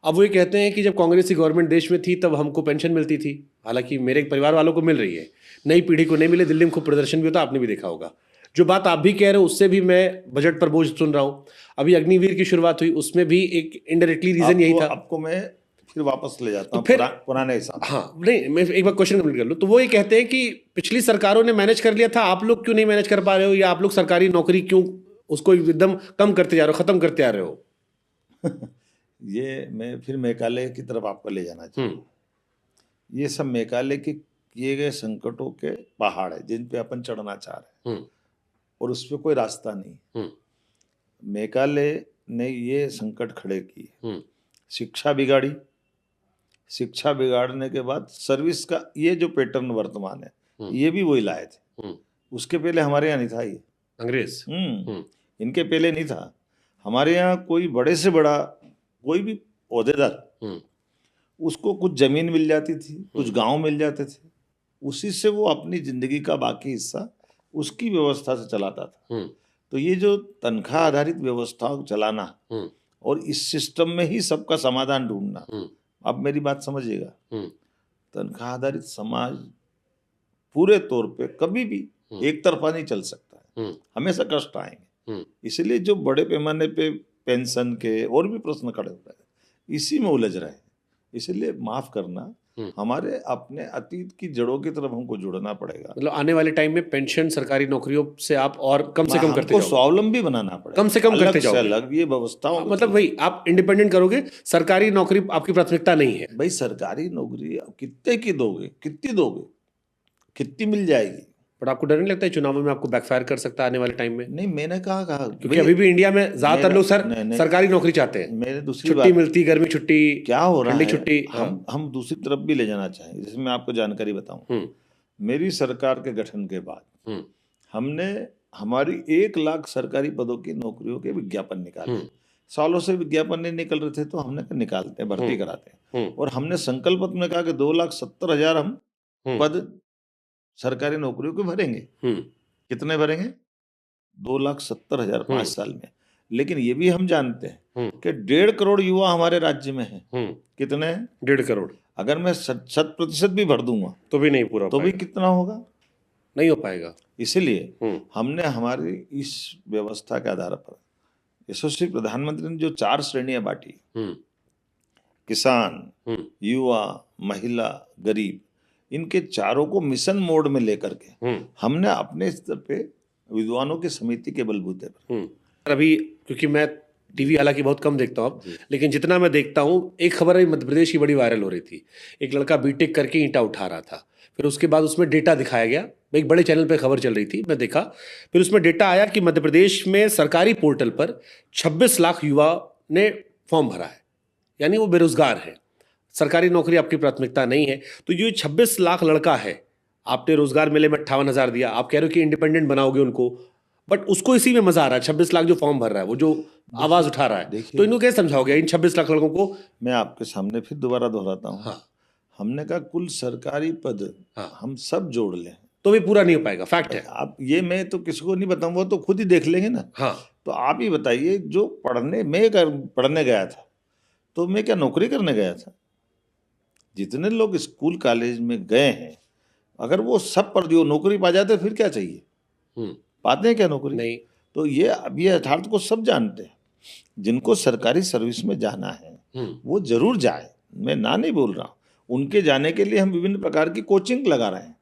अब वो ये कहते हैं कि जब कांग्रेस की गवर्नमेंट देश में थी तब हमको पेंशन मिलती थी, हालांकि मेरे परिवार वालों को मिल रही है, नई पीढ़ी को नहीं मिले। दिल्ली में खूब प्रदर्शन भी होता, आपने भी देखा होगा। जो बात आप भी कह रहे हो उससे भी मैं बजट पर बोझ सुन रहा हूँ। अभी अग्निवीर की शुरुआत हुई, उसमें भी एक इनडायरेक्टली रीजन यही था। आपको मैं फिर वापस ले जाता हूँ फिर पुराने हिसाब। हाँ नहीं, मैं एक बार क्वेश्चन कंप्लीट कर लूँ। तो वो ये कहते हैं कि पिछली सरकारों ने मैनेज कर लिया था, आप लोग क्यों नहीं मैनेज कर पा रहे हो, या आप लोग सरकारी नौकरी क्यों उसको एकदम कम करते जा रहे हो, खत्म करते आ रहे हो? ये मैं फिर मेघालय की तरफ आपको ले जाना चाहिए। ये सब मेघालय के किए गए संकटों के पहाड़ है जिन पे अपन चढ़ना चाह रहे हैं, और उस पर कोई रास्ता नहीं। मेघालय ने ये संकट खड़े किए, शिक्षा बिगाड़ी, शिक्षा बिगाड़ने के बाद सर्विस का ये जो पैटर्न वर्तमान है ये भी वही लाए थे। उसके पहले हमारे यहाँ नहीं था ये, अंग्रेज। इनके पहले नहीं था। हमारे यहाँ कोई बड़े से बड़ा कोई भी ओहदेदार, उसको कुछ जमीन मिल जाती थी, कुछ गांव मिल जाते थे, उसी से वो अपनी जिंदगी का बाकी हिस्सा उसकी व्यवस्था से चलाता था। तो ये जो तनख्वाह आधारित व्यवस्था चलाना और इस सिस्टम में ही सबका समाधान ढूंढना, अब मेरी बात समझिएगा, तनख्वाह आधारित समाज पूरे तौर पे कभी भी एक तरफा नहीं चल सकता है, हमेशा कष्ट आएंगे। इसलिए जो बड़े पैमाने पे पेंशन के और भी प्रश्न खड़े हो रहे हैं, इसी में उलझ रहे हैं। इसलिए माफ करना, हमारे अपने अतीत की जड़ों की तरफ हमको जुड़ना पड़ेगा। मतलब आने वाले टाइम में पेंशन सरकारी नौकरियों से आप और कम से कम करते जाओ, स्वावलंबी बनाना पड़ेगा, कम से कम करते जाओ, अलग ये व्यवस्थाओं, मतलब वही आप इंडिपेंडेंट करोगे, सरकारी नौकरी आपकी प्राथमिकता नहीं है। भाई सरकारी नौकरी कितने की दोगे, कितनी दोगे, कितनी मिल जाएगी? बट आपको डर नहीं लगता है चुनावों में आपको बैकफायर कर सकता है आने वाले टाइम में? नहीं, मैंने कहा क्योंकि अभी भी इंडिया में ज्यादातर लोग सरकारी नौकरी चाहते हैं। मैंने दूसरी छुट्टी मिलती, गर्मी छुट्टी, क्या हो रहा है, छुट्टी। हम दूसरी तरफ भी ले जाना चाहें, जिसमें आपको जानकारी बताऊं। मेरी सरकार के गठन के बाद हमने हमारी 1 लाख सरकारी पदों की नौकरियों के विज्ञापन निकाले। सालों से विज्ञापन नहीं निकल रहे थे, तो हमने कहा निकालते हैं, भर्ती कराते हैं। और हमने संकल्प में कहा कि 2,70,000 हम पद सरकारी नौकरियों के भरेंगे। कितने भरेंगे? 2,70,000 5 साल में। लेकिन ये भी हम जानते हैं कि 1.5 करोड़ युवा हमारे राज्य में हैं। कितने हैं? 1.5 करोड़। अगर मैं 100% भी भर दूंगा तो भी नहीं पूरा, तो भी कितना होगा? नहीं हो पाएगा। इसलिए हमने हमारी इस व्यवस्था के आधार पर यशस्वी प्रधानमंत्री ने जो 4 श्रेणियां बांटी, किसान, युवा, महिला, गरीब, इनके चारों को मिशन मोड में लेकर के हमने अपने स्तर पे विद्वानों की समिति के बलबूते पर, अभी क्योंकि मैं टीवी हालांकि बहुत कम देखता हूँ, लेकिन जितना मैं देखता हूँ, एक खबर है मध्य प्रदेश की बड़ी वायरल हो रही थी। एक लड़का बीटेक करके ईंटा उठा रहा था, फिर उसके बाद उसमें डेटा दिखाया गया, एक बड़े चैनल पे खबर चल रही थी, मैं देखा, फिर उसमें डेटा आया कि मध्य प्रदेश में सरकारी पोर्टल पर 26 लाख युवा ने फॉर्म भरा है, यानी वो बेरोजगार है। सरकारी नौकरी आपकी प्राथमिकता नहीं है, तो ये 26 लाख लड़का है, आपने रोजगार मेले में 58,000 दिया, आप कह रहे हो कि इंडिपेंडेंट बनाओगे उनको, बट उसको इसी में मजा आ रहा है। 26 लाख जो फॉर्म भर रहा है, वो जो आवाज उठा रहा है, तो इनको कैसे समझाओगे इन 26 लाख लड़कों को? मैं आपके सामने फिर दोबारा दोहराता हूँ। हाँ। हमने कहा कुल सरकारी पद हम सब जोड़ लें तो भी पूरा नहीं हो पाएगा, फैक्ट है। आप ये मैं तो किसी को नहीं बताऊँ, वो तो खुद ही देख लेंगे ना। हाँ। तो आप ही बताइए, जो पढ़ने गया था, तो मैं क्या नौकरी करने गया था? जितने लोग स्कूल कॉलेज में गए हैं, अगर वो सब पर जो नौकरी पा जाते फिर क्या चाहिए? पाते हैं क्या नौकरी? नहीं। तो ये अभी यथार्थ को सब जानते हैं। जिनको सरकारी सर्विस में जाना है वो जरूर जाए, मैं ना नहीं बोल रहा हूँ। उनके जाने के लिए हम विभिन्न प्रकार की कोचिंग लगा रहे हैं,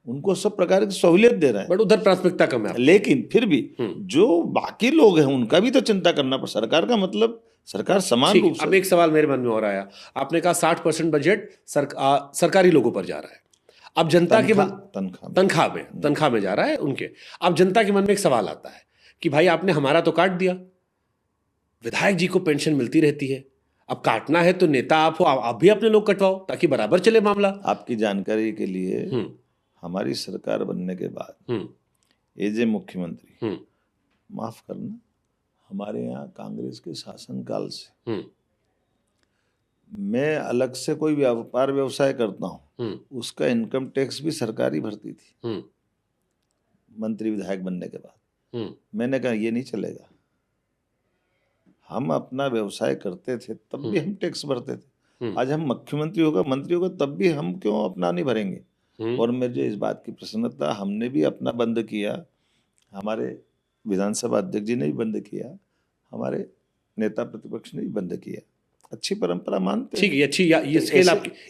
उनको सब प्रकार की सहूलियत दे रहे हैं, बट उधर प्राथमिकता कम है। लेकिन फिर भी जो बाकी लोग हैं उनका भी तो चिंता करना पड़। सरकार का मतलब सरकार समान रूप से। अब एक सवाल मेरे मन में और आया, आपने कहा 60% बजट सरकारी लोगों पर जा रहा है। अब जनता के तनख्वाह में जा रहा है उनके। अब जनता के मन में एक सवाल आता है कि भाई आपने हमारा तो काट दिया, विधायक जी को पेंशन मिलती रहती है, अब काटना है तो नेता आप हो, आप भी अपने लोग कटवाओ ताकि बराबर चले मामला। आपकी जानकारी के लिए, हमारी सरकार बनने के बाद एज ए मुख्यमंत्री, माफ करना, हमारे यहाँ कांग्रेस के शासनकाल से मैं अलग से कोई व्यापार व्यवसाय करता हूँ, उसका इनकम टैक्स भी सरकारी भरती थी। मंत्री विधायक बनने के बाद मैंने कहा ये नहीं चलेगा। हम अपना व्यवसाय करते थे तब भी हम टैक्स भरते थे, आज हम मुख्यमंत्री होगा, मंत्री होगा, तब भी हम क्यों अपना नहीं भरेंगे? और मुझे इस बात की प्रसन्नता, हमने भी अपना बंद किया। हमारे विधानसभा अध्यक्ष जी ने भी बंद किया, हमारे नेता प्रतिपक्ष ने भी बंद किया। अच्छी परंपरा मानते ठीक हैं। है, अच्छी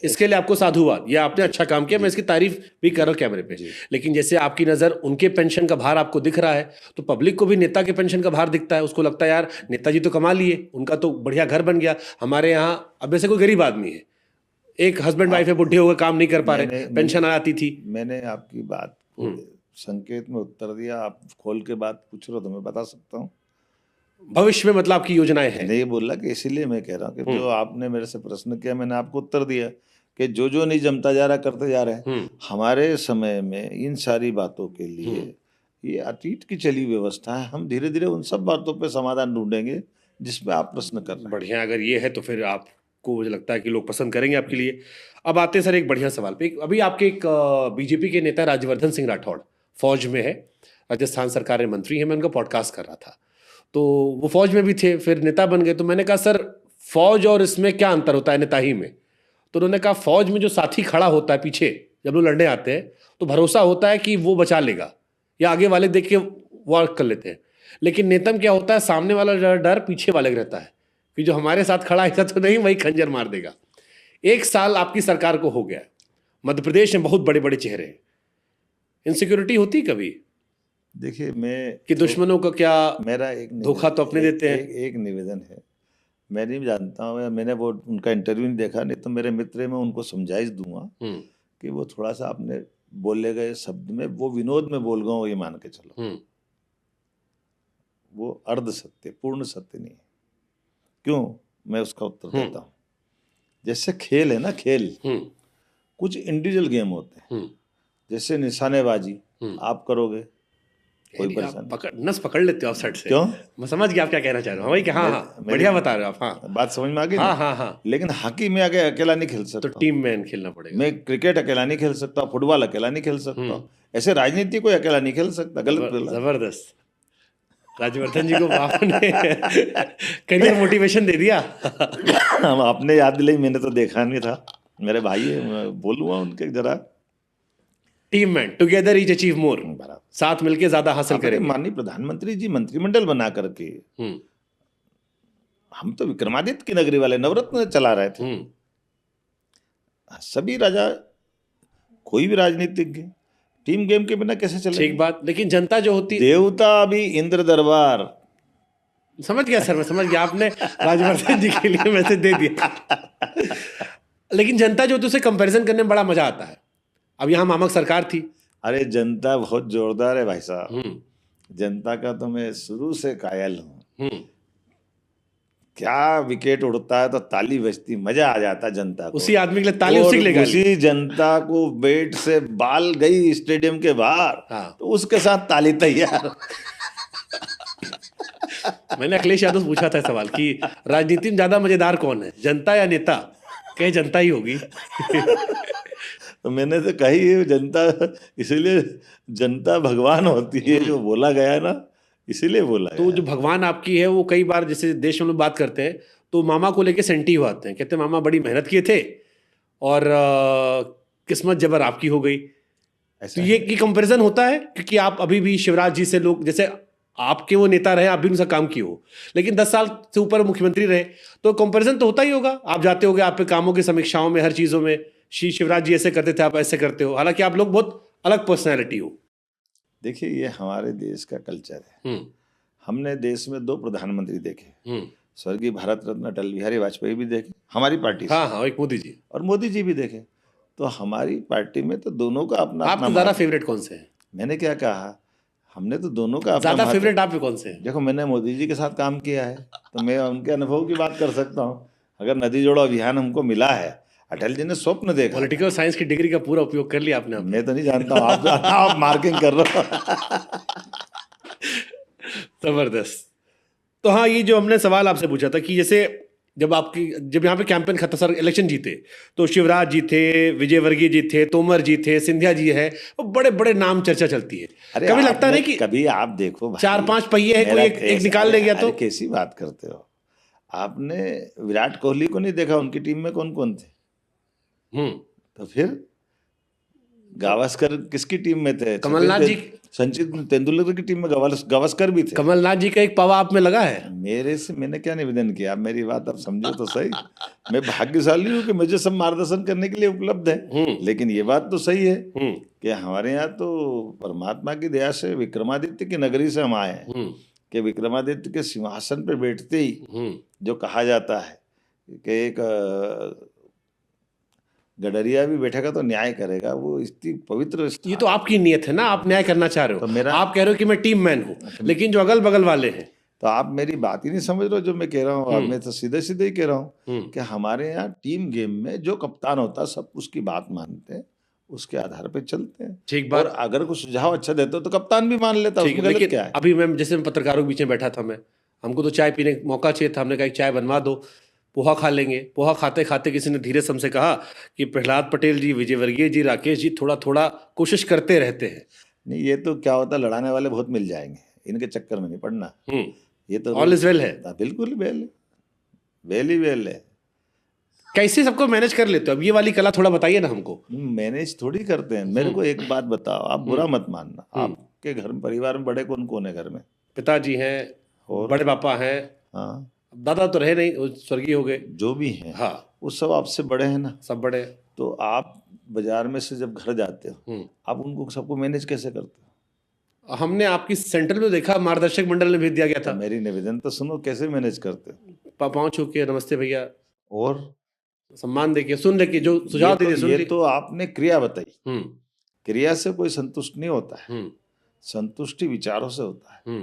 इसके लिए आपको साधुवाद, ये आपने अच्छा काम किया, मैं इसकी तारीफ भी कर रहा हूं कैमरे पे। लेकिन जैसे आपकी नजर उनके पेंशन का भार आपको दिख रहा है, तो पब्लिक को भी नेता के पेंशन का भार दिखता है। उसको लगता है यार नेताजी तो कमा लिए, उनका तो बढ़िया घर बन गया, हमारे यहाँ अब जैसे कोई गरीब आदमी है, एक हस्बैंड वाइफ है, बुढ़े हो गए, काम नहीं कर पा रहे, पेंशन आती थी। मैंने आपकी बात को संकेत में उत्तर दिया, आप खोल के बात पूछ रहे हो तो मैं बता सकता हूँ। भविष्य में मतलब आपकी योजनाएं हैं? नहीं बोला कि इसीलिए मैं कह रहा हूँ कि जो आपने मेरे से प्रश्न किया मैंने आपको उत्तर दिया कि जो जो नहीं जमता जा रहा करते जा रहे हैं। हमारे समय में इन सारी बातों के लिए ये अतीत की चली व्यवस्था है, हम धीरे धीरे उन सब बातों पे समाधान ढूंढेंगे जिसपे आप प्रश्न कर रहे हैं। बढ़िया, अगर ये है तो फिर आपको मुझे लगता है कि लोग पसंद करेंगे आपके लिए। अब आते हैं सर एक बढ़िया सवाल पे। अभी आपके एक बीजेपी के नेता राज्यवर्धन सिंह राठौड़ फौज में है, राजस्थान सरकार में मंत्री है, मैं उनका पॉडकास्ट कर रहा था, तो वो फौज में भी थे, फिर नेता बन गए। तो मैंने कहा सर फौज और इसमें क्या अंतर होता है नेताही में? तो उन्होंने कहा फौज में जो साथी खड़ा होता है पीछे जब लोग लड़ने आते हैं तो भरोसा होता है कि वो बचा लेगा या आगे वाले देख के वर्क कर लेते हैं, लेकिन नेता में क्या होता है, सामने वाला डर पीछे वाले का रहता है कि जो हमारे साथ खड़ा है तो नहीं, वही खंजर मार देगा। एक साल आपकी सरकार को हो गया, मध्य प्रदेश में बहुत बड़े बड़े चेहरे हैं, इनसिक्योरिटी होती कभी? देखिए मैं कि दुश्मनों का क्या, मेरा एक धोखा तो अपने देते हैं। एक निवेदन है, मैं नहीं जानता हूँ, मैंने वो उनका इंटरव्यू नहीं देखा, नहीं तो मेरे मित्र में उनको समझाइश दूंगा कि वो थोड़ा सा अपने बोले गए शब्द में वो विनोद में बोल गए, ये मान के चलो वो अर्ध सत्य पूर्ण सत्य नहीं है। क्यों? मैं उसका उत्तर देता हूँ। जैसे खेल है ना, खेल कुछ इंडिविजुअल गेम होते हैं, जैसे निशानेबाजी आप करोगे कोई परेशानी, नस पकड़ लेते हो आप सट से। क्यों? मैं समझ गया आप क्या कहना चाह रहे हो। वही हाँ, बढ़िया बता रहे हो आप। हाँ, बात समझ में आ गई। हाँ। लेकिन हॉकी में आगे अकेला नहीं खेल सकता, तो टीम में खेलना पड़ेगा। मैं क्रिकेट अकेला नहीं खेल सकता, फुटबॉल अकेला नहीं खेल सकता, ऐसे राजनीति कोई अकेला नहीं खेल सकता। गलत। जबरदस्त, राज्यवर्धन जी को आपने करियर मोटिवेशन दे दिया। हम आपने याद दिलाई, मैंने तो देखा नहीं था, मेरे भाई है, मैं बोलूँगा उनके जरा। Team man together each achieve more, साथ मिलके ज्यादा हासिल करेंगे। माननीय प्रधानमंत्री जी मंत्रिमंडल बना करके हम तो विक्रमादित्य की नगरी वाले नवरत्न चला रहे थे। सभी राजा, कोई भी राजनीतिज्ञ टीम गेम के बिना कैसे चले? ठीक बात, लेकिन जनता जो होती, देवता भी इंद्र दरबार। समझ गया सर, मैं समझ गया, आपने राज्यवर्धन जी के लिए मैसेज दे दिया। लेकिन जनता जो होती है उसे कंपैरिजन करने में बड़ा मजा आता है। अब यहाँ मामक सरकार थी। अरे जनता बहुत जोरदार है भाई साहब, जनता का तो मैं शुरू से कायल हूँ। क्या विकेट उड़ता है तो ताली बजती, मजा आ जाता जनता को। उसी आदमी के लिए ताली, उसी के लिए उसी जनता को बैट से बाल गई स्टेडियम के बाहर, तो उसके साथ ताली तैयार। मैंने अखिलेश यादव से पूछा था सवाल कि राजनीति में ज्यादा मजेदार कौन है, जनता या नेता? कहे जनता ही होगी। तो मैंने तो कही है जनता, इसीलिए जनता भगवान होती है, जो बोला गया है ना, इसीलिए बोला है। तो जो भगवान आपकी है वो कई बार जैसे देश में लोग बात करते हैं तो मामा को लेके सेंटी हुए आते हैं, कहते हैं मामा बड़ी मेहनत किए थे और किस्मत जबर आपकी हो गई। तो ये की कंपैरिजन होता है, क्योंकि आप अभी भी शिवराज जी से, लोग जैसे आपके वो नेता रहे, आप भी उनका काम किए हो, लेकिन 10 साल से ऊपर मुख्यमंत्री रहे, तो कंपैरिजन तो होता ही होगा। आप जाते होगे, आप पे कामों की समीक्षाओं में, हर चीजों में शिवराज जी ऐसे करते थे, आप ऐसे करते हो, हालांकि आप लोग बहुत अलग पर्सनैलिटी हो। देखिए ये हमारे देश का कल्चर है। हमने देश में 2 प्रधानमंत्री देखे, स्वर्गीय भारत रत्न अटल बिहारी वाजपेयी भी देखे हमारी पार्टी से, हाँ, एक मोदी जी, और मोदी जी भी देखे। तो हमारी पार्टी में तो दोनों का अपना आपका ज्यादा फेवरेट कौन से है? मैंने क्या कहा, हमने तो दोनों का अपना ज्यादा फेवरेट आप कौन से हैं? देखो मैंने मोदी जी के साथ काम किया है, तो मैं उनके अनुभव की बात कर सकता हूँ। अगर नदी जोड़ो अभियान हमको मिला है, अटल जी ने स्वप्न देखा। पॉलिटिकल साइंस की डिग्री का पूरा उपयोग कर लिया आपने। मैं तो नहीं जानता हूँ, आप मार्किंग कर रहे हो। जबरदस्त। तो हाँ, ये जो हमने सवाल आपसे पूछा था कि जैसे जब यहाँ पे कैंपेन खत्म, सर इलेक्शन जीते, तो शिवराज जी थे, विजय वर्गीय जी थे, तोमर जी थे, सिंधिया जी है, वो बड़े बड़े नाम चर्चा चलती है। कभी लगता नहीं कि कभी आप देखो 4-5 पहिए है, कोई एक निकाल ले गया तो? कैसी बात करते हो? आपने विराट कोहली को नहीं देखा, उनकी टीम में कौन कौन थे? तो फिर गावस्कर किसकी टीम में थे? कमलनाथ जी सचिन तेंदुलकर की टीम में गावस्कर भी थे। कमलनाथ जी का एक पावा आप में लगा है। मेरे से मैंने क्या निवेदन किया, आप मेरी बात आप समझो तो सही। मैं भाग्यशाली हूँ कि मुझे सब मार्गदर्शन करने के लिए उपलब्ध है। लेकिन ये बात तो सही है कि हमारे यहाँ तो परमात्मा की दया से विक्रमादित्य की नगरी से हम आए हैं कि विक्रमादित्य के सिंहासन पे बैठते ही जो कहा जाता है कि एक गडरिया भी बैठेगा तो न्याय करेगा, वो इतनी पवित्र ये तो आपकी नीयत है ना, आप न्याय करना चाह रहे हो। तो आप कह रहे हो कि मैं टीम मैन हूँ, लेकिन जो अगल बगल वाले हैं, तो आप मेरी बात ही नहीं समझ रहे हो जो मैं कह रहा हूँ। मैं तो सीधे सीधे ही कह रहा हूँ कि हमारे यहाँ टीम गेम में जो कप्तान होता है सब उसकी बात मानते हैं, उसके आधार पे चलते हैं। ठीक बात। और अगर कुछ सुझाव अच्छा देते हो तो कप्तान भी मान लेता है, उसमें गलत क्या है। अभी मैं जैसे पत्रकारों के बीच में बैठा था, हमको तो चाय पीने का मौका चाहिए था। हमने कहा चाय बनवा दो, पोहा खा लेंगे। पोहा खाते खाते किसी ने धीरे से हमसे कहा कि प्रहलाद पटेल जी, विजयवर्गीय जी, राकेश जी थोड़ा थोड़ा कोशिश करते रहते हैं। नहीं, ये तो क्या होता है, लड़ाने वाले बहुत मिल जाएंगे, इनके चक्कर में नहीं पड़ना। ये तो ऑल इज वेल है। बिल्कुल वेल है, वेल ही वेल है। कैसे सबको मैनेज कर लेते हो? अब ये वाली कला थोड़ा बताइए ना हमको। मैनेज थोड़ी करते हैं। मेरे को एक बात बताओ, आप बुरा मत मानना, आपके घर में परिवार में बड़े कौन कौन है घर में? पिताजी हैं और बड़े पापा हैं। हाँ, दादा तो रहे नहीं, वो स्वर्गीय हो गए। जो भी हैं, हाँ, वो सब आपसे बड़े हैं ना। सब बड़े। तो आप बाजार में से जब घर जाते हो, आप उनको सबको मैनेज कैसे करते हो? हमने आपकी सेंटर में देखा, मार्गदर्शक मंडल में भेज दिया गया था। तो मेरी निवेदन तो सुनो, कैसे मैनेज करते हो? पाँव छू के नमस्ते भैया, और सम्मान देके, सुन लेके, जो सुझाव दे दिए। ये तो आपने क्रिया बताई। क्रिया से कोई संतुष्ट नहीं होता है, संतुष्टि विचारों से होता है।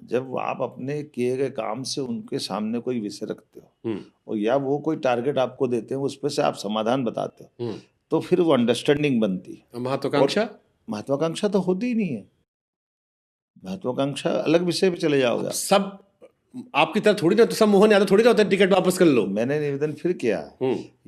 जब आप अपने किए गए काम से उनके सामने कोई विषय रखते हो और या वो कोई टारगेट आपको देते हैं, उस पर से आप समाधान बताते हो, तो फिर वो अंडरस्टैंडिंग बनती है। महत्वाकांक्षा तो होती ही नहीं है। महत्वाकांक्षा अलग विषय पे चले जाओगे। सब आपकी तरह थोड़ी ना, तो सब मोहन यादव थोड़ी ना होता है टिकट वापस कर लो। मैंने निवेदन फिर किया,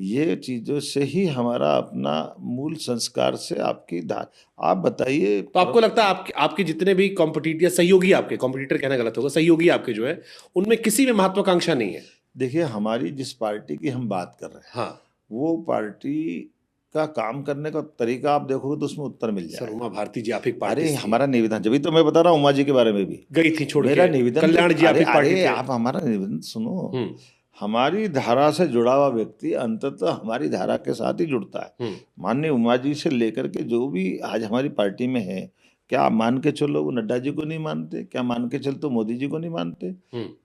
ये चीजों से ही हमारा अपना मूल संस्कार से आपकी आप बताइए। तो आपको लगता है आपके जितने भी कॉम्पिटिटर, सहयोगी, आपके कॉम्पिटिटर कहना गलत होगा, सहयोगी आपके जो है, उनमें किसी में महत्वाकांक्षा नहीं है? देखिए, हमारी जिस पार्टी की हम बात कर रहे हैं, हाँ, वो पार्टी का काम करने का तरीका आप देखोगे तो उसमें उत्तर मिल जाएगा। उमा भारती जी आप एक पार्टी। अरे हमारा निवेदन, जब तो मैं बता रहा हूँ, उमा जी के बारे में भी गई थी छोड़ मेरा निवेदन। कल्याण जी आप एक पार्टी थे। आप हमारा निवेदन सुनो। हमारी धारा से जुड़ा हुआ व्यक्ति अंततः हमारी धारा के साथ ही जुड़ता है। माननीय उमा जी से लेकर के जो भी आज हमारी पार्टी में है, क्या आप मान के चलो वो नड्डा जी को नहीं मानते? क्या मान के चल तो मोदी जी को नहीं मानते?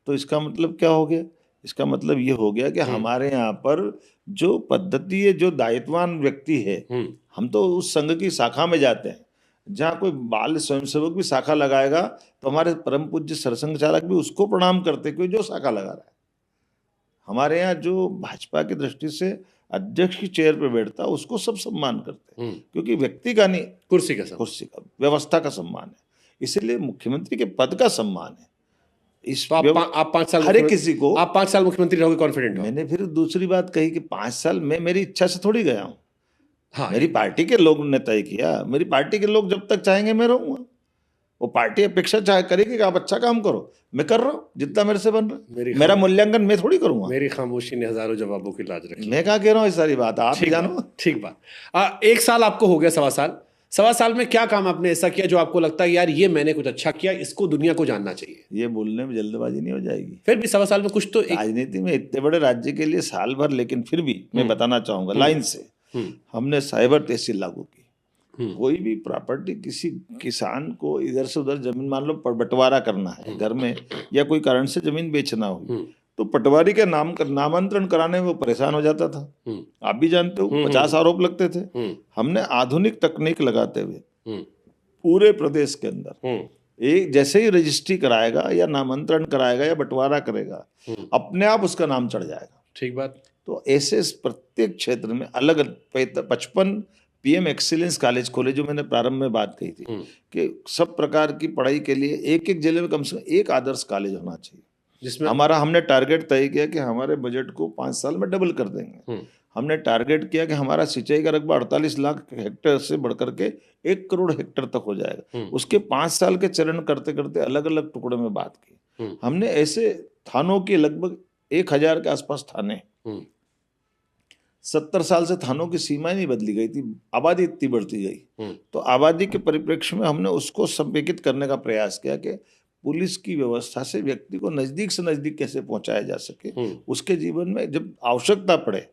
तो इसका मतलब क्या हो गया? इसका मतलब ये हो गया कि हमारे यहाँ पर जो पद्धति है, जो दायित्ववान व्यक्ति है, हम तो उस संघ की शाखा में जाते हैं जहाँ कोई बाल स्वयंसेवक भी शाखा लगाएगा तो हमारे परम पूज्य सरसंघ चालक भी उसको प्रणाम करते, क्यों? जो शाखा लगा रहा है। हमारे यहाँ जो भाजपा की दृष्टि से अध्यक्ष की चेयर पे बैठता है उसको सब सम्मान करते हैं, क्योंकि व्यक्ति का नहीं, कुर्सी का, व्यवस्था का सम्मान है। इसीलिए मुख्यमंत्री के पद का सम्मान है। तो आप 5 साल हर एक किसी को, आप 5 साल मुख्यमंत्री रहोगे, कॉन्फिडेंट हो? मैंने फिर दूसरी बात कही कि 5 साल में मेरी इच्छा से थोड़ी गया हूँ। हाँ, मेरी पार्टी के लोग ने तय किया, मेरी पार्टी के लोग जब तक चाहेंगे मैं रहूंगा। वो पार्टी अपेक्षा चाहे करेगी कि आप अच्छा काम करो, मैं कर रहा हूँ जितना मेरे से बन रहा है। मेरा मूल्यांकन मैं थोड़ी करूंगा। मेरी खामोशी ने हजारों जवाबों की लाज रखी। मैं क्या कह रहा हूँ, इस सारी बात आप जानो। ठीक बात। 1 साल आपको हो गया, सवा साल में क्या काम आपने ऐसा किया जो आपको लगता है यार ये मैंने कुछ अच्छा किया, इसको दुनिया को जानना चाहिए? ये बोलने में जल्दबाजी नहीं हो जाएगी? फिर भी 1.25 साल में कुछ तो राजनीति में इतने बड़े राज्य के लिए साल भर, लेकिन फिर भी मैं बताना चाहूंगा लाइन से, हमने साइबर तहसील लागू की। कोई भी प्रॉपर्टी, किसी किसान को इधर से उधर जमीन, मान लो बंटवारा करना है घर में या कोई कारण से जमीन बेचना हो, तो पटवारी के नामांतरण कराने में वो परेशान हो जाता था। आप भी जानते हो, 50 आरोप लगते थे। हमने आधुनिक तकनीक लगाते हुए पूरे प्रदेश के अंदर एक जैसे ही रजिस्ट्री कराएगा या नामांतरण कराएगा या बंटवारा करेगा, अपने आप उसका नाम चढ़ जाएगा। ठीक बात। तो ऐसे प्रत्येक क्षेत्र में अलग 55 PM एक्सीलेंस कॉलेज खोले, जो मैंने प्रारंभ में बात कही थी कि सब प्रकार की पढ़ाई के लिए एक एक जिले में कम से कम एक आदर्श कॉलेज होना चाहिए, जिसमें हमने टारगेट तय किया कि हमारे बजट को 5 साल में डबल कर देंगे। हमने टारगेट किया कि हमारा सिंचाई का रकबा 48 लाख हेक्टेयर से बढ़कर के 1 करोड़ हेक्टेयर तक हो जाएगा। उसके 5 साल के चरण करते करते अलग अलग टुकड़ों में बात की। हमने ऐसे थानों के लगभग 1000 के आसपास थाने, 70 साल से थानों की सीमा ही नहीं बदली गई थी, आबादी इतनी बढ़ती गई। तो आबादी के परिप्रेक्ष्य में हमने उसको समेकित करने का प्रयास किया कि पुलिस की व्यवस्था से व्यक्ति को नजदीक से नजदीक कैसे पहुंचाया जा सके। उसके जीवन में जब आवश्यकता पड़े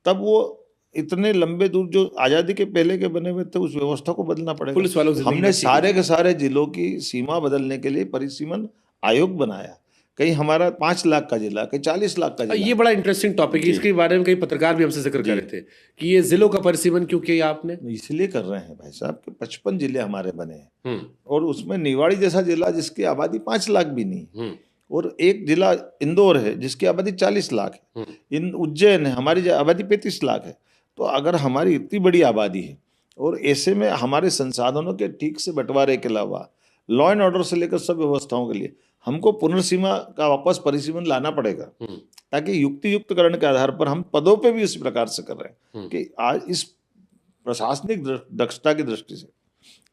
तब वो इतने लंबे दूर जो आजादी के पहले के बने हुए थे उस व्यवस्था को बदलना पड़ेगा। पुलिस वालों की जिंदगी हमने में अच्छी सारे के सारे जिलों की सीमा बदलने के लिए परिसीमन आयोग बनाया। कहीं हमारा 5 लाख का जिला, कहीं 40 लाख का जिला। ये बड़ा इंटरेस्टिंग टॉपिक है, इसके बारे में कई पत्रकार भी हमसे जिक्र कर रहे थे कि ये जिलों का परिसीमन क्यों किया आपने? इसलिए कर रहे हैं भाई साहब कि 55 जिले हमारे बने हैं और उसमें निवाड़ी जैसा जिला जिसकी आबादी 5 लाख भी नहीं, और एक जिला इंदौर है जिसकी आबादी 40 लाख है, इन उज्जैन है हमारी आबादी 35 लाख है। तो अगर हमारी इतनी बड़ी आबादी है और ऐसे में हमारे संसाधनों के ठीक से बंटवारे के अलावा लॉ एंड ऑर्डर से लेकर सब व्यवस्थाओं के लिए हमको पुनर्सीमा का वापस परिसीमन लाना पड़ेगा, ताकि युक्ति युक्तकरण के आधार पर हम पदों पे भी इस प्रकार से कर रहे हैं कि आज इस प्रशासनिक दक्षता की दृष्टि से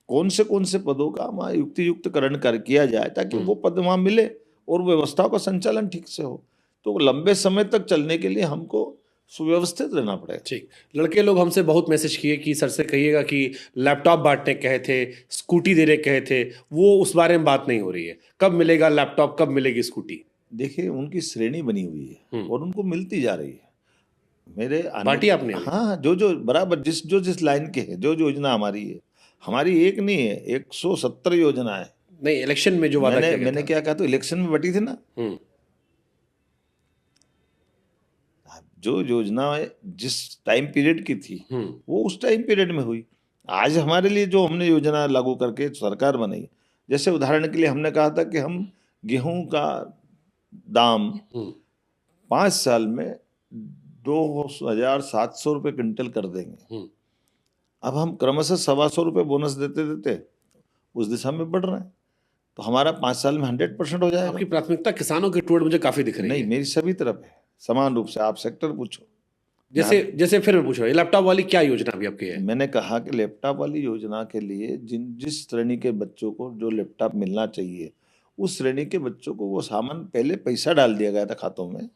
कौन से पदों का वहाँ युक्ति युक्तकरण कर किया जाए ताकि वो पद वहाँ मिले और व्यवस्थाओं का संचालन ठीक से हो। तो लंबे समय तक चलने के लिए हमको सुव्यवस्थित रहना पड़ेगा। ठीक, लड़के लोग हमसे बहुत मैसेज किए कि सर से कहिएगा कि लैपटॉप बांटने कहे थे, स्कूटी देने कहे थे, वो उस बारे में बात नहीं हो रही है। कब मिलेगा लैपटॉप, कब मिलेगी स्कूटी? देखिए उनकी श्रेणी बनी हुई है और उनको मिलती जा रही है। मेरे पार्टी आपने? हाँ, जो बराबर जिस लाइन के है, जो योजना हमारी है, हमारी एक नहीं है, 170 योजना है। नहीं, इलेक्शन में जो वादा किया गया मैंने क्या कहा, तो इलेक्शन में बटी थी ना। जो योजना जिस टाइम पीरियड की थी वो उस टाइम पीरियड में हुई। आज हमारे लिए जो हमने योजना लागू करके सरकार बनाई, जैसे उदाहरण के लिए हमने कहा था कि हम गेहूं का दाम 5 साल में 2,700 रुपये क्विंटल कर देंगे। अब हम क्रमशः 125 रुपये बोनस देते देते उस दिशा में बढ़ रहे हैं, तो हमारा 5 साल में 100% हो जाएगा। आपकी प्राथमिकता किसानों की टूट मुझे काफी दिख रही है। नहीं, मेरी सभी तरफ है समान रूप से। आप सेक्टर पूछो। जैसे फिर मैं पूछ रहा हूँ, लैपटॉप वाली क्या योजना अभी आपकी है? मैंने कहा कि लैपटॉप वाली योजना के लिए जिस श्रेणी के बच्चों को जो लैपटॉप मिलना चाहिए, उस श्रेणी के बच्चों को वो सामान पहले पैसा डाल दिया गया था खातों में,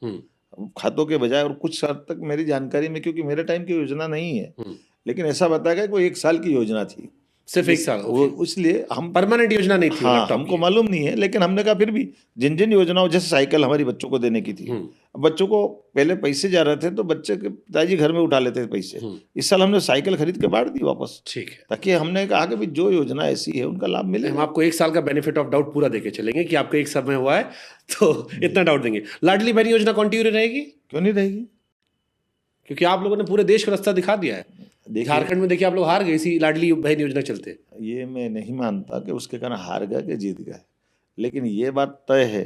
खातों के बजाय। और कुछ हद तक मेरी जानकारी में, क्योंकि मेरे टाइम की योजना नहीं है, लेकिन ऐसा बताया गया कि वो 1 साल की योजना थी, सिर्फ 1 साल। इसलिए हम परमानेंट योजना नहीं थी। हाँ, हमको मालूम नहीं है, लेकिन हमने कहा फिर भी जिन योजनाओं, जैसे साइकिल हमारी बच्चों को देने की थी, बच्चों को पहले पैसे जा रहे थे तो बच्चे के पिताजी घर में उठा लेते थे पैसे। इस साल हमने साइकिल खरीद के बांट दी वापस। ठीक है, ताकि हमने कहा कि जो योजना ऐसी है उनका लाभ मिले। हम आपको 1 साल का बेनिफिट ऑफ डाउट पूरा देके चलेंगे कि आपको 1 समय हुआ है तो इतना डाउट देंगे। लाडली बहन योजना कंटिन्यू रहेगी? क्यों नहीं रहेगी? क्योंकि आप लोगों ने पूरे देश का रास्ता दिखा दिया है। झारखंड में देखिए आप लोग हार गए इसी लाडली बहन योजना चलते। ये मैं नहीं मानता कि उसके कारण हार गए कि जीत गए, लेकिन ये बात तय है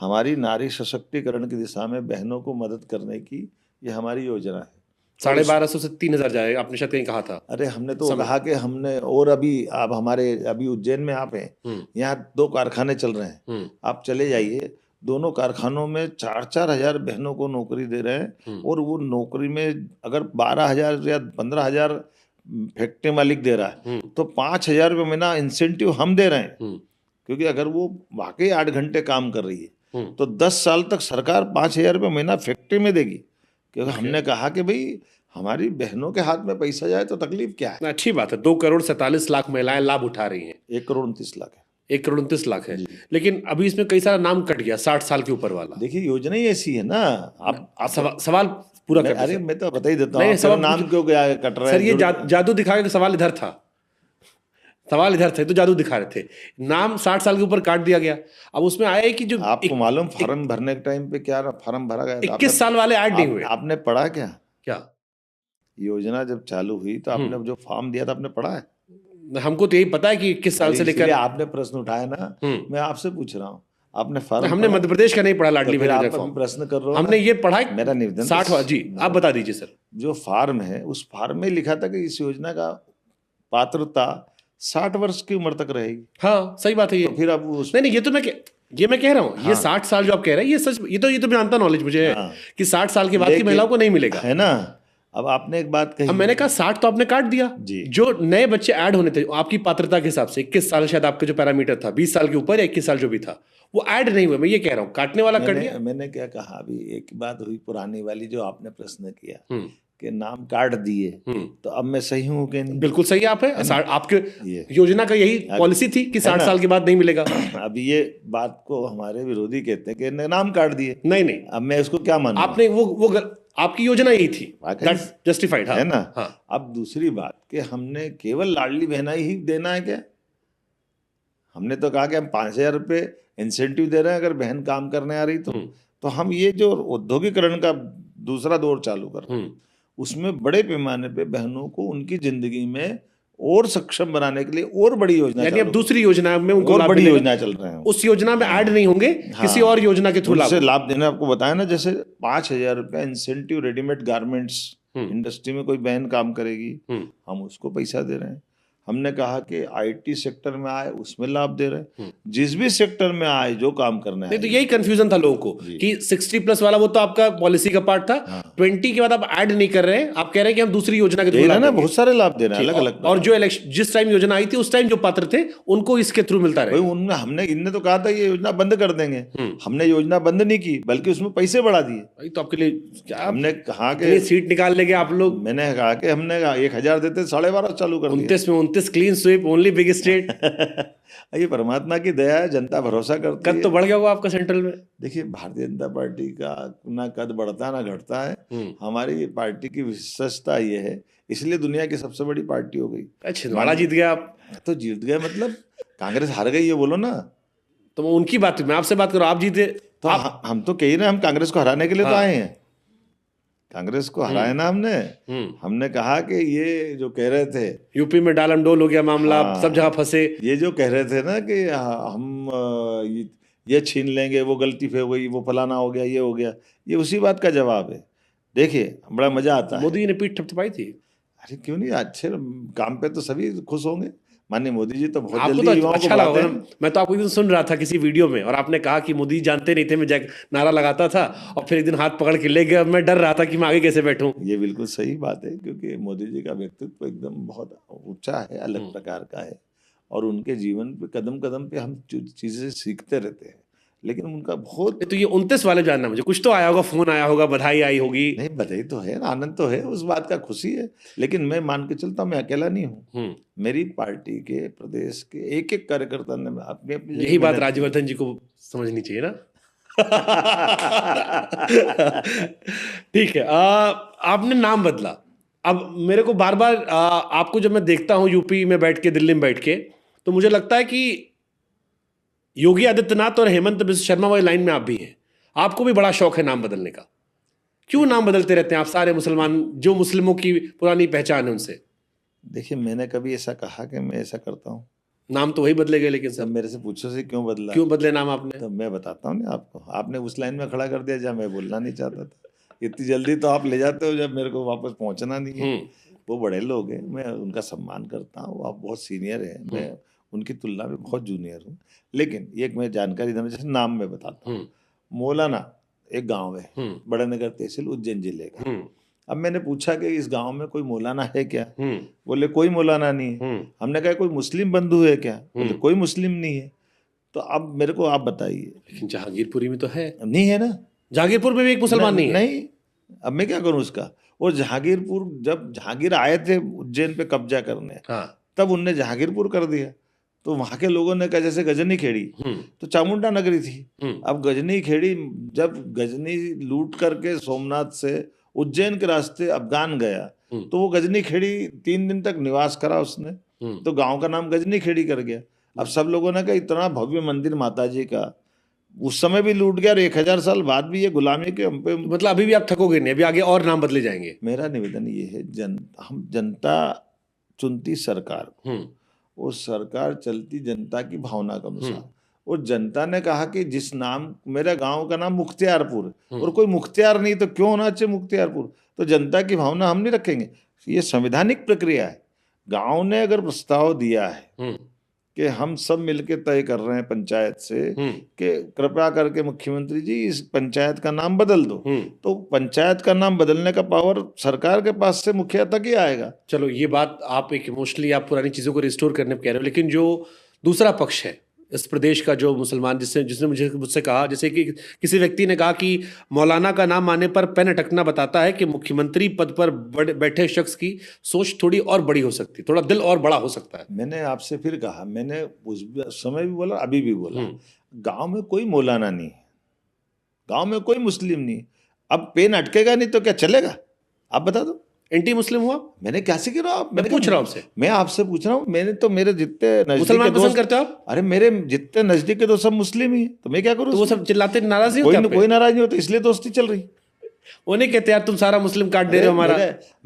हमारी नारी सशक्तिकरण की दिशा में बहनों को मदद करने की ये हमारी योजना है। 1250 से 3000 जाए, आपने शायद कहीं कहा था। अरे हमने तो कहा कि हमने, और अभी उज्जैन में आप हैं, यहाँ 2 कारखाने चल रहे हैं, आप चले जाइए, दोनों कारखानों में 4-4 हजार बहनों को नौकरी दे रहे हैं। और वो नौकरी में अगर 12,000 या 15,000 फैक्ट्री मालिक दे रहा है तो 5,000 रुपये महीना इंसेंटिव हम दे रहे हैं, क्योंकि अगर वो वाकई 8 घंटे काम कर रही है तो 10 साल तक सरकार 5,000 रुपये महीना फैक्ट्री में देगी। क्योंकि हमने कहा कि भाई हमारी बहनों के हाथ में पैसा जाए तो तकलीफ क्या है। अच्छी बात है, 2,47,00,000 महिलाएं लाभ उठा रही हैं। 1,29,00,000 है। 1,29,00,000 है, लेकिन अभी इसमें कई सारा नाम कट गया 60 साल के ऊपर वाला। देखिए योजना ही ऐसी है ना। आप सवाल पूरा कर। अरे मैं तो बता ही देता हूँ, नाम क्यों गया कट रहा है? सर ये जादू दिखा के सवाल इधर था, सवाल इधर थे तो जादू दिखा रहे थे। नाम 60 साल के ऊपर काट दिया गया। अब उसमें आया कि जो आपको मालूम फॉर्म भरने के टाइम पे क्या फॉर्म भरा गया, 21 साल वाले ऐड नहीं हुए। आपने पढ़ा क्या? क्या योजना जब चालू हुई तो आपने जो फॉर्म दिया था आपने पढ़ा है? हमको तो यही पता है कि 21 साल से लेकर आपने प्रश्न उठाया ना, मैं आपसे पूछ रहा हूँ, आपने फॉर्म? हमने मध्य प्रदेश का नहीं पढ़ा लाडली बहन योजना फॉर्म। प्रश्न कर रहा हूँ, हमने ये पढ़ा। मेरा निवेदन 60 जी आप बता दीजिए सर। जो फॉर्म है उस फॉर्म में लिखा था कि इस योजना का पात्रता 60 वर्ष की उम्र तक रहेगी। हाँ सही बात है ये। तो फिर अब नहीं ये तो मैं कह रहा हूँ, ये 60 साल जो आप कह रहे हैं ये सच, ये तो जानता नॉलेज मुझे है कि 60 साल के बाद की महिलाओं को नहीं मिलेगा, है ना। अब आपने एक बात कही, अब मैंने कहा 60 तो आपने काट दिया जी। जो नए बच्चे ऐड होने थे आपकी पात्रता के हिसाब से 21 साल शायद आपका जो पैरामीटर था, 20 साल के ऊपर या 21 साल जो भी था वो ऐड नहीं हुए। मैं ये कह रहा हूँ काटने वाला कट गया। मैंने क्या कहा, अभी एक बात हुई पुरानी वाली जो आपने प्रश्न किया के नाम काट दिए, तो अब मैं सही हूँ कि नहीं? बिल्कुल सही आप है। आपके ये योजना का यही पॉलिसी थी कि 60 साल के बाद नहीं मिलेगा। अब ये बात को हमारे विरोधी कहते हैं कि इन्हें नाम काट दिए। नहीं नहीं, अब मैं उसको क्या मानूं? आपने आपकी योजना यही थी, वाकई दैट जस्टिफाइड। है ना? हाँ। अब दूसरी बात कि हमने केवल लाडली बहना ही देना है क्या? हमने तो कहा कि हम 5,000 रुपये इंसेंटिव दे रहे हैं अगर बहन काम करने आ रही तो हम ये जो औद्योगिकरण का दूसरा दौर चालू कर रहे हैं उसमें बड़े पैमाने पे बहनों को उनकी जिंदगी में और सक्षम बनाने के लिए और बड़ी योजना, यानी अब दूसरी योजना में उनको और लाभ बड़ी मिलेगा। योजना चल रहे हैं। उस योजना में ऐड नहीं होंगे, किसी और योजना के थ्रू उनसे लाभ देना। आपको बताया ना, जैसे 5,000 रुपया इंसेंटिव रेडीमेड गारमेंट्स इंडस्ट्री में कोई बहन काम करेगी, हम उसको पैसा दे रहे हैं। हमने कहा कि आईटी सेक्टर में आए उसमें लाभ दे रहे हैं, जिस भी सेक्टर में आए जो काम करना है। नहीं तो यही कंफ्यूजन था लोगों को कि 60+ वाला वो तो आपका पॉलिसी का पार्ट था। 20 के बाद आप ऐड नहीं कर रहे हैं, आप कह रहे हैं कि हम दूसरी योजना के थ्रू लाभ ना बहुत सारे लाभ दे रहे हैं अलग अलग। और जो जिस टाइम योजना आई थी उस टाइम जो पात्र थे उनको इसके थ्रू मिलता रहे। हमने इनने तो कहा था ये योजना बंद कर देंगे, हमने योजना बंद नहीं की बल्कि उसमें पैसे बढ़ा दिए। भाई तो आपके लिए क्या हमने कहा कि सीट निकाल लेंगे आप लोग। मैंने कहा कि हमने 1,000 देते 12.5 चालू कर दिया। 29 में 29 clean sweep, only big state. ये परमात्मा की दया है, जनता भरोसा करती है। कद तो बढ़ गया होगा आपका सेंट्रल में। देखिए भारतीय जनता पार्टी का ना कद बढ़ता ना घटता है। हमारी पार्टी की विशेषता ये है, इसलिए दुनिया की सबसे बड़ी पार्टी हो गई। छिंदवाड़ा जीत गया आप तो जीत गए मतलब कांग्रेस हार गई ये बोलो ना। तो उनकी बात, मैं आपसे बात करूं, आप जीते तो हम तो कह ही रहे, हम कांग्रेस को हराने के लिए तो आए हैं। कांग्रेस को हराया ना हमने कहा कि ये जो कह रहे थे यूपी में डालम डोल हो गया मामला, सब जगह फंसे। ये जो कह रहे थे ना कि हम ये छीन लेंगे, वो गलती हो गई, वो फलाना हो गया, ये हो गया, ये उसी बात का जवाब है। देखिए बड़ा मजा आता है। मोदी ने पीठ थपथपाई थी। अरे क्यों नहीं, अच्छे काम पे तो सभी खुश होंगे। माननीय मोदी जी तो बहुत आपको जल्दी तो अच्छा लगा। मैं तो आपको एक दिन सुन रहा था किसी वीडियो में और आपने कहा कि मोदी जानते नहीं थे मैं नारा लगाता था और फिर एक दिन हाथ पकड़ के ले गया, मैं डर रहा था कि मैं आगे कैसे बैठूं। ये बिल्कुल सही बात है, क्योंकि मोदी जी का व्यक्तित्व एकदम बहुत ऊंचा है, अलग प्रकार का है और उनके जीवन पे कदम कदम पे हम चीजें सीखते रहते हैं। लेकिन उनका बहुत तो ये 29 वाले जानना मुझे, कुछ तो आया होगा, फोन आया होगा, बधाई आई होगी। नहीं, बधाई तो है, आनंद तो है, उस बात का खुशी है। लेकिन मैं मान के चलता हूँ मैं अकेला नहीं हूँ। मेरी पार्टी के प्रदेश के एक एक कार्यकर्ता ने अपनी अपनी, यही बात राज्यवर्धन जी को समझनी चाहिए ना। ठीक है, आपने नाम बदला। अब मेरे को बार बार आपको जब मैं देखता हूँ यूपी में बैठ के, दिल्ली में बैठ के, तो मुझे लगता है कि योगी आदित्यनाथ और हेमंत बिस्वा शर्मा वाली लाइन में आप भी हैं। आपको भी बड़ा शौक है नाम बदलने का। क्यों नाम बदलते रहते हैं आप? सारे मुसलमान जो मुस्लिमों की पुरानी पहचान है उनसे। देखिए मैंने कभी ऐसा कहा कि मैं ऐसा करता हूँ? नाम तो वही बदले गए, लेकिन सब मेरे से पूछो से क्यों बदला, क्यों बदले नाम आपने? तो मैं बताता हूँ ना आपको। आपने उस लाइन में खड़ा कर दिया जहाँ मैं बोलना नहीं चाहता था। इतनी जल्दी तो आप ले जाते हो जब मेरे को वापस पहुँचना नहीं है। वो बड़े लोग हैं, मैं उनका सम्मान करता हूँ, आप बहुत सीनियर हैं, मैं उनकी तुलना में बहुत जूनियर हूँ। लेकिन एक मैं जानकारी देना, जैसे नाम में बताता हूँ। मौलाना एक गांव है, बड़ा नगर तहसील उज्जैन जिले का। अब मैंने पूछा कि इस गांव में कोई मौलाना है क्या? बोले कोई मौलाना नहीं है। हमने कहा कोई मुस्लिम बंधु है क्या? बोले कोई मुस्लिम नहीं है। तो अब मेरे को आप बताइए। लेकिन जहांगीरपुरी में तो है। नहीं है ना, जहांगीरपुर में भी एक मुसलमान नहीं है। नहीं, अब मैं क्या करूं उसका। और जहांगीरपुर, जब जहांगीर आए थे उज्जैन पे कब्जा करने, तब उनने जहांगीरपुर कर दिया। तो वहां के लोगों ने कहा, जैसे गजनी खेड़ी तो चामुंडा नगरी थी। अब गजनी खेड़ी, जब गजनी लूट करके सोमनाथ से उज्जैन के रास्ते अफगान गया, तो वो गजनी खेड़ी 3 दिन तक निवास करा उसने, तो गांव का नाम गजनी खेड़ी कर गया। अब सब लोगों ने कहा इतना भव्य मंदिर माता जी का उस समय भी लूट गया और 1000 साल बाद भी ये गुलामी के हम पे। मतलब अभी भी आप थकोगे नहीं, अभी आगे और नाम बदले जाएंगे। मेरा निवेदन ये है, हम जनता चुनती सरकार, वो सरकार चलती जनता की भावना के अनुसार। और जनता ने कहा कि जिस नाम, मेरा गांव का नाम मुख्तियारपुर, और कोई मुख्तियार नहीं तो क्यों होना चाहिए मुख्तियारपुर? तो जनता की भावना हम नहीं रखेंगे, ये संवैधानिक प्रक्रिया है। गांव ने अगर प्रस्ताव दिया है कि हम सब मिलके तय कर रहे हैं पंचायत से कि कृपया करके मुख्यमंत्री जी इस पंचायत का नाम बदल दो, तो पंचायत का नाम बदलने का पावर सरकार के पास से मुखिया तक ही आएगा। चलो ये बात आप एक इमोशनली आप पुरानी चीजों को रिस्टोर करने पर कह रहे हो, लेकिन जो दूसरा पक्ष है इस प्रदेश का जो मुसलमान जिसने मुझसे कहा, जैसे कि किसी व्यक्ति ने कहा कि मौलाना का नाम आने पर पेन अटकना बताता है कि मुख्यमंत्री पद पर बैठे शख्स की सोच थोड़ी और बड़ी हो सकती है, थोड़ा दिल और बड़ा हो सकता है। मैंने आपसे फिर कहा, मैंने उस समय भी बोला, अभी भी बोला, गांव में कोई मौलाना नहीं है, गांव में कोई मुस्लिम नहीं। अब पेन अटकेगा नहीं तो क्या चलेगा? आप बता दो। एंटी मुस्लिम हुआ? मैंने क्या सीख रहा हूँ? मैं पूछ रहा हूँ आपसे। मैं आपसे पूछ रहा हूँ। मैंने तो मेरे जितने नजदीक मुसलमान पसंद करते हो आप? अरे मेरे जितने नजदीक के तो सब मुस्लिम ही है, तो मैं क्या करूँ? तो वो सब चिल्लाते नाराज नहीं होते? कोई नाराज नहीं होता, इसलिए दोस्ती चल रही। वो नहीं कहते यार तुम सारा मुस्लिम काट दे रहे हो हमारा।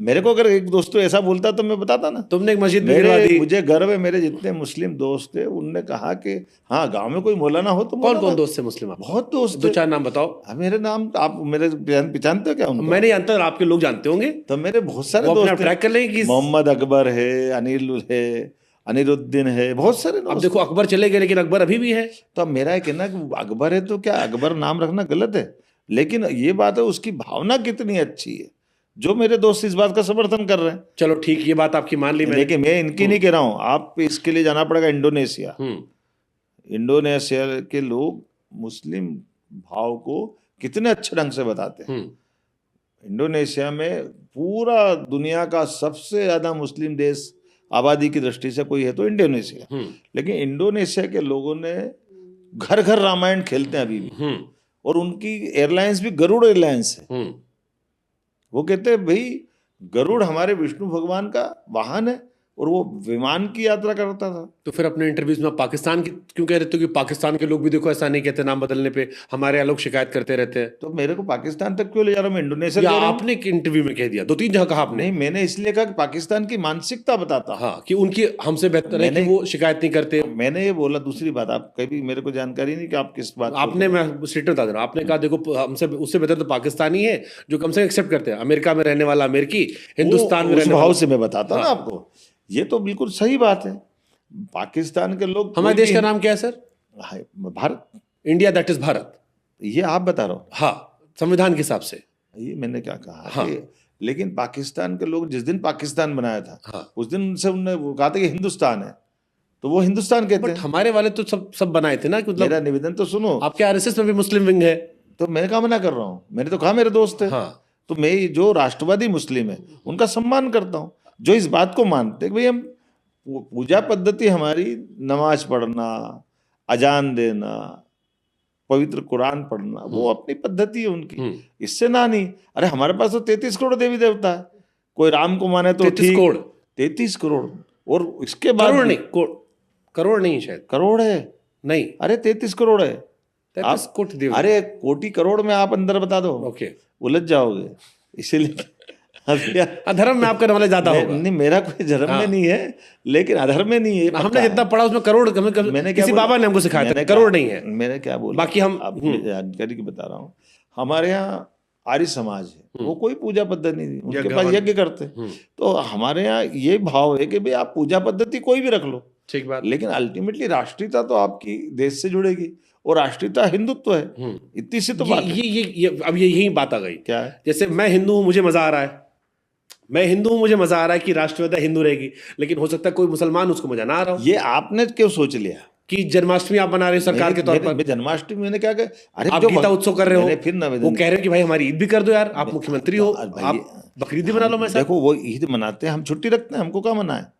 मेरे को अगर एक दोस्त तो ऐसा बोलता तो मैं बताता ना। तुमने एक मस्जिद भी गिरवा दी। मुझे गर्व है, मेरे जितने मुस्लिम दोस्त थे उनने कहा कि हाँ गांव में कोई मौलाना हो तो। कौन कौन दोस्त है मुस्लिम आप? बहुत दोस्त। 2-4 नाम बताओ। मेरे नाम आप मेरे पहचानते हो क्या उनको? मैं नहीं जानता, आपके लोग जानते होंगे। तो मेरे बहुत सारे दोस्त दोस्त ट्रैक कर लेंगे। मोहम्मद अकबर है, अनिल है, अनिरुद्दीन है, बहुत सारे। अब देखो अकबर चले गए लेकिन अकबर अभी भी है। तो अब मेरा कहना कि अकबर है तो क्या अकबर नाम रखना गलत है? लेकिन ये बात है उसकी भावना कितनी अच्छी है, जो मेरे दोस्त इस बात का समर्थन कर रहे हैं। चलो ठीक, ये बात आपकी मान ली मैंने। लेकिन मैं इनकी नहीं कह रहा हूँ, आप इसके लिए जाना पड़ेगा इंडोनेशिया। इंडोनेशिया के लोग मुस्लिम भाव को कितने अच्छे ढंग से बताते हैं। इंडोनेशिया में पूरा दुनिया का सबसे ज्यादा मुस्लिम देश आबादी की दृष्टि से कोई है तो इंडोनेशिया। लेकिन इंडोनेशिया के लोगों ने घर घर रामायण खेलते हैं अभी भी, और उनकी एयरलाइंस भी गरुड़ एयरलाइंस है। वो कहते हैं भाई गरुड़ हमारे विष्णु भगवान का वाहन है, और वो विमान की यात्रा करता था। तो फिर अपने इंटरव्यूज में पाकिस्तान की क्यों कह रहे थे कि पाकिस्तान के लोग भी देखो ऐसा नहीं कहते नाम बदलने पे, हमारे यहाँ लोग शिकायत करते रहते हैं। तो मेरे को पाकिस्तान तक क्यों ले जा रहा हूँ? मैं इंडोनेशिया आपने एक इंटरव्यू में कह दिया, 2-3 जगह कहा आपने। नहीं, मैंने इसलिए कहा कि पाकिस्तान की मानसिकता बताता। हाँ, कि उनकी हमसे बेहतर है कि वो शिकायत नहीं करते। मैंने ये बोला। दूसरी बात, आप कभी मेरे को जानकारी नहीं कि आप किस बात आपने, मैं स्टेटमेंट बता दे रहा हूँ, आपने कहा देखो हमसे उससे बेहतर तो पाकिस्तानी है जो कम से कम एक्सेप्ट करते हैं, अमेरिका में रहने वाला अमेरिकी, हिंदुस्तान में रहने वाला। भाव से मैं बताता हूँ ना आपको, ये तो बिल्कुल सही बात है। पाकिस्तान के लोग, हमारे देश का नाम क्या है sir? Bharat. India, that is Bharat. ये आप बता रहे हो? हाँ, संविधान के हिसाब से। ये मैंने क्या कहा? हाँ। लेकिन पाकिस्तान के लोग जिस दिन पाकिस्तान बनाया था, हाँ, उस दिन उनसे उन्होंने वो कहा था कि हिंदुस्तान है, तो वो हिंदुस्तान कहते हैं। हमारे वाले तो सब बनाए थे ना। मेरा निवेदन तो सुनो। आपके आरएसएस में भी मुस्लिम विंग है। तो मैं क्या मना कर रहा हूँ? मैंने तो कहा मेरे दोस्त है। हाँ। तो मैं जो राष्ट्रवादी मुस्लिम है उनका सम्मान करता हूँ, जो इस बात को मानते हैं कि भाई हम पूजा पद्धति हमारी नमाज पढ़ना, अजान देना, पवित्र कुरान पढ़ना, वो अपनी पद्धति है उनकी, इससे ना नहीं। अरे हमारे पास तो 33 करोड़ देवी देवता है, कोई राम को माने तो 33 करोड़। 33 करोड़, और इसके बाद करोड़ नहीं, करोड़ नहीं शायद, करोड़ है। नहीं, अरे 33 करोड़ है। 33 कोटि देवी। अरे कोटि करोड़ में आप अंदर बता दो, ओके, उलझ जाओगे। इसीलिए अधर्म में आपका नॉलेज ज्यादा होगा। नहीं, मेरा कोई धर्म में नहीं है, लेकिन अधर्म में नहीं है। हमने जितना पढ़ा उसमें करोड़, मैंने किसी बाबा ने हमको सिखाया था करोड़ नहीं है। मैंने क्या बोला? बाकी हम जानकारी की बता रहा हूँ। हमारे यहाँ आर्य समाज है, वो कोई पूजा पद्धति नहीं, उनके पास यज्ञ करते। तो हमारे यहाँ ये भाव है कि भाई आप पूजा पद्धति कोई भी रख लो, ठीक बात, लेकिन अल्टीमेटली राष्ट्रीयता तो आपकी देश से जुड़ेगी, और राष्ट्रीयता हिंदुत्व है। इतनी सी तो बात है। ये अब यही बात आ गई। क्या है? जैसे मैं हिंदू हूं, मुझे मजा आ रहा है, मैं हिंदू हूं, मुझे मजा आ रहा है कि राष्ट्रपिता हिंदू रहेगी, लेकिन हो सकता है कोई मुसलमान उसको मजा ना आ रहा हो। ये आपने क्यों सोच लिया कि जन्माष्टमी आप बना रहे हो सरकार के तौर पर? जन्माष्टमी मैंने क्या कहा? अरे आप गीता उत्सव कर रहे हो, फिर ना वो कह रहे हो कि भाई हमारी ईद भी कर दो यार, आप मुख्यमंत्री हो, आप बकरीद भी बना लो। मैं देखो वो ईद मनाते हैं, हम छुट्टी रखते हैं, हमको क्या मना है?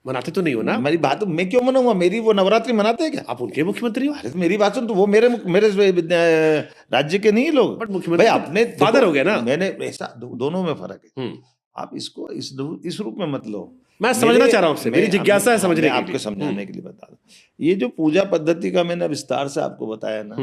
मनाते तो नहीं हो ना। मेरी बात, मैं क्यों मनाऊंगा? मेरी वो नवरात्रि मनाते हैं क्या? आप उनके मुख्यमंत्री हो। अरे मेरी बात सुन, तो वो मेरे राज्य के नहीं लोग, बट मुख्यमंत्री अपने फादर हो गया ना। मैंने ऐसा, दोनों में फर्क है। आप इसको इस रूप में मत लो। मैं समझना चाह रहा हूँ आपसे, मेरी जिज्ञासा है समझने के लिए। आपको समझाने के लिए बता दो। ये जो पूजा पद्धति का मैंने विस्तार से आपको बताया ना,